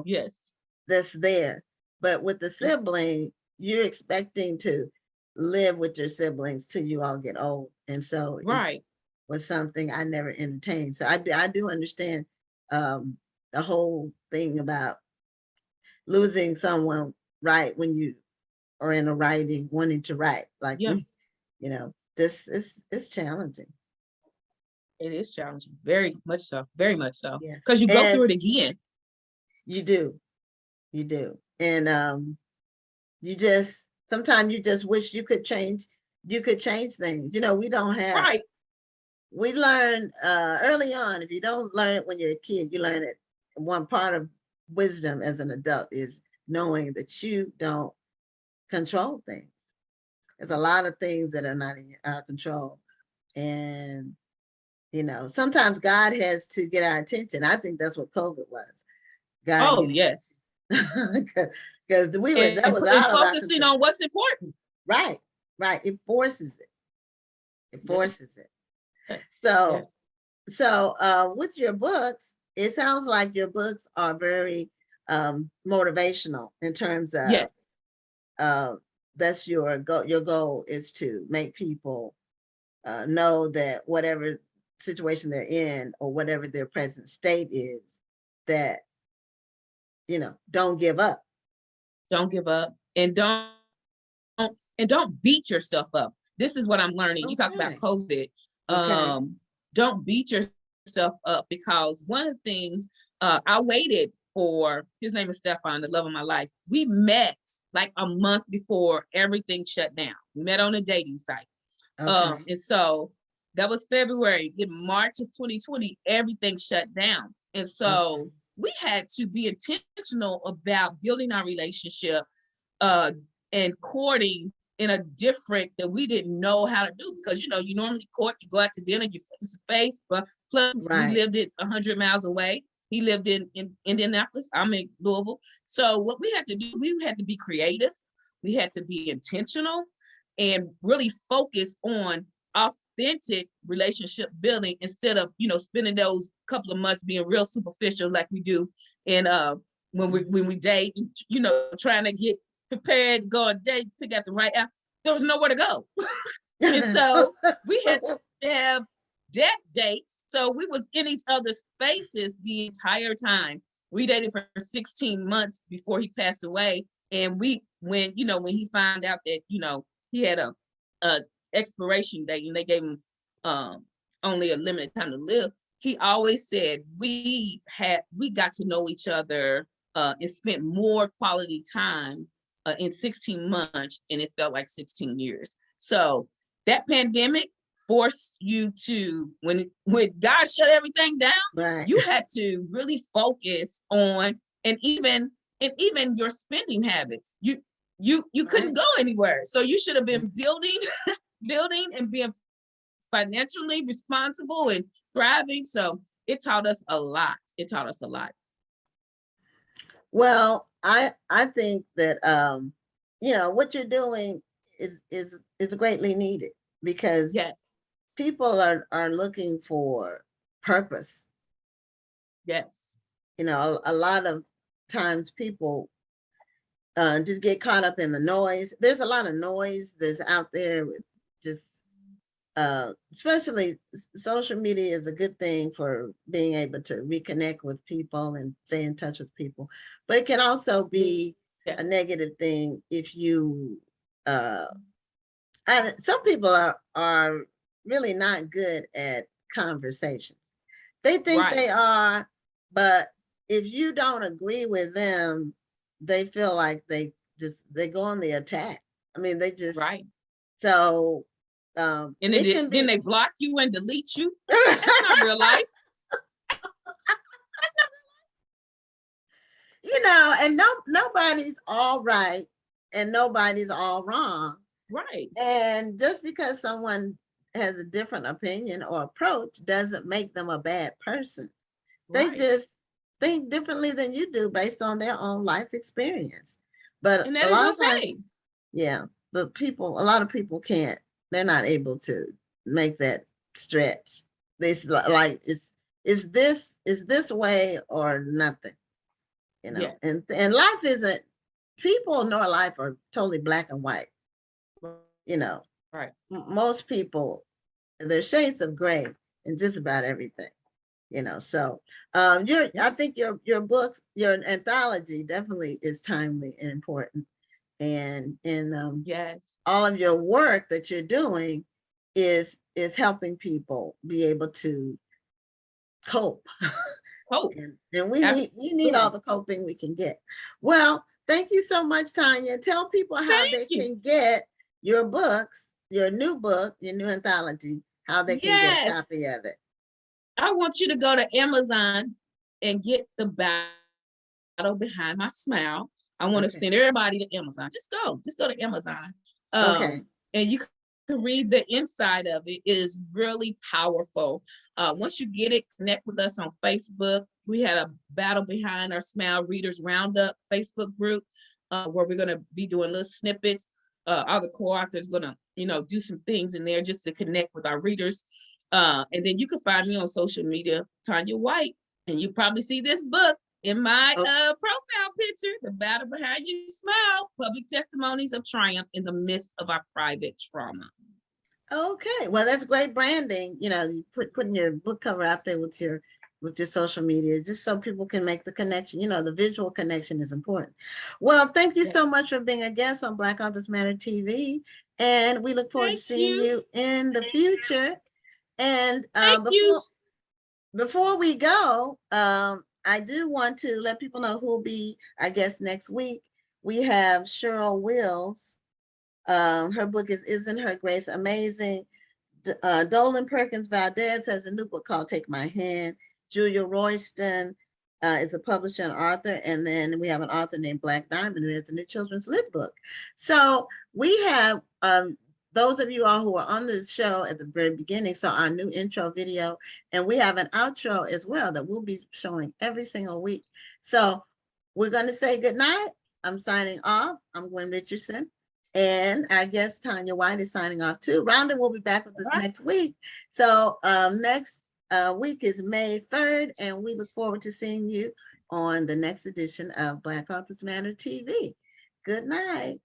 Yes. that's there. But with the sibling, you're expecting to live with your siblings till you all get old. And so it Right. was something I never entertained. So I do understand the whole thing about losing someone right when you are in a writing, wanting to write. Like Yeah. this is it's challenging. It is challenging. Very much so. Very much so. Yeah. Because you go And through it again. you do. You do. And sometimes you just wish you could change things. We don't have, Right. we learn early on. If you don't learn it when you're a kid, you learn it. One part of wisdom as an adult is knowing that you don't control things. There's a lot of things that are not in our control. And, sometimes God has to get our attention. I think that's what COVID was. God Oh, getting, yes. because that And was out of our focusing control. on what's important. Right. It forces it. It forces it. Yes. So, Yes. with your books, it sounds like your books are very motivational in terms of Yes. that's your goal. Your goal is to make people know that whatever situation they're in or whatever their present state is, that don't give up. Don't give up. And don't beat yourself up. This is what I'm learning. You talk about Okay. COVID. Okay. Don't beat yourself up, because one of the things I waited for, his name is Stefan, the love of my life. We met like a month before everything shut down. We met on a dating site. Okay. And so that was February. In March of 2020, everything shut down. And so we had to be intentional about building our relationship and courting in a different that we didn't know how to do, because you normally court, you go out to dinner, you face to face, but plus we Right. lived it 100 miles away. He lived in Indianapolis, I'm in Louisville. So what we had to do, we had to be creative, we had to be intentional, and really focus on authentic relationship building instead of spending those couple of months being real superficial like we do and when we date, trying to get prepared, go on date, pick out the right app. There was nowhere to go. And so we had to have debt dates. So we was in each other's faces the entire time. We dated for 16 months before he passed away. And when he found out that, he had a expiration date and they gave him only a limited time to live. He always said we got to know each other and spent more quality time in 16 months, and it felt like 16 years. So that pandemic forced you to, when God shut everything down, Right. you had to really focus on, and even your spending habits. You couldn't go anywhere. So you should have been building and being financially responsible and thriving. So it taught us a lot. Well, I think that what you're doing is greatly needed, because Yes. people are looking for purpose. Yes. A lot of times people just get caught up in the noise. There's a lot of noise that's out there with just especially social media is a good thing for being able to reconnect with people and stay in touch with people, but it can also be a negative thing if you some people are really not good at conversations. They think they are, but if you don't agree with them, they feel like they go on the attack. I mean, they just so and then they block you and delete you. That's not real life. And nobody's all right and nobody's all wrong. Right. And just because someone has a different opinion or approach doesn't make them a bad person. They just think differently than you do based on their own life experience. But and that a lot is of times, but a lot of people can't. They're not able to make that stretch. They like is this way or nothing, Yes. and life isn't, people nor life are totally black and white. Right. Most people, there's shades of gray in just about everything. So I think your books, your anthology definitely is timely and important. And yes, all of your work that you're doing is helping people be able to cope. And we need all the coping we can get. Well, thank you so much, Tanya. Tell people how they can get your books, your new book, your new anthology, how they can get a copy of it. I want you to go to Amazon and get The Battle Behind My Smile. I want to send everybody to Amazon. Just go to Amazon. And you can read the inside of it. It is really powerful. Once you get it, connect with us on Facebook. We had a Battle Behind Our Smile Readers Roundup Facebook group where we're going to be doing little snippets. All the co-authors going to, do some things in there just to connect with our readers. And then you can find me on social media, Tanya White, and you probably see this book in my profile picture, The Battle Behind Your Smile, Public Testimonies of Triumph in the Midst of Our Private Trauma. Okay, well, that's great branding. You putting your book cover out there with your social media, just so people can make the connection. The visual connection is important. Well, thank you so much for being a guest on Black Authors Matter TV. And we look forward to seeing you in the future. And before we go, I do want to let people know who will be our guest next week. We have Cheryl Wills. Her book is Isn't Her Grace Amazing? Dolan Perkins Valdez has a new book called Take My Hand. Julia Royston is a publisher and author. And then we have an author named Black Diamond who has a new children's lit book. So we have those of you all who are on this show at the very beginning saw our new intro video, and we have an outro as well that we'll be showing every single week. So we're going to say good night. I'm signing off. I'm Gwen Richardson, and our guest Tanya White is signing off too. Rhonda will be back with us next week. So next week is May 3rd, and we look forward to seeing you on the next edition of Black Authors Matter TV. Good night.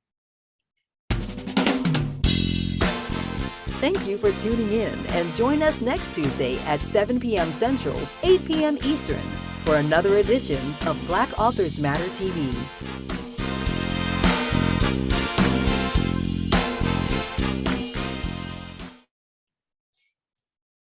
Thank you for tuning in, and join us next Tuesday at 7 p.m. Central, 8 p.m. Eastern for another edition of Black Authors Matter TV.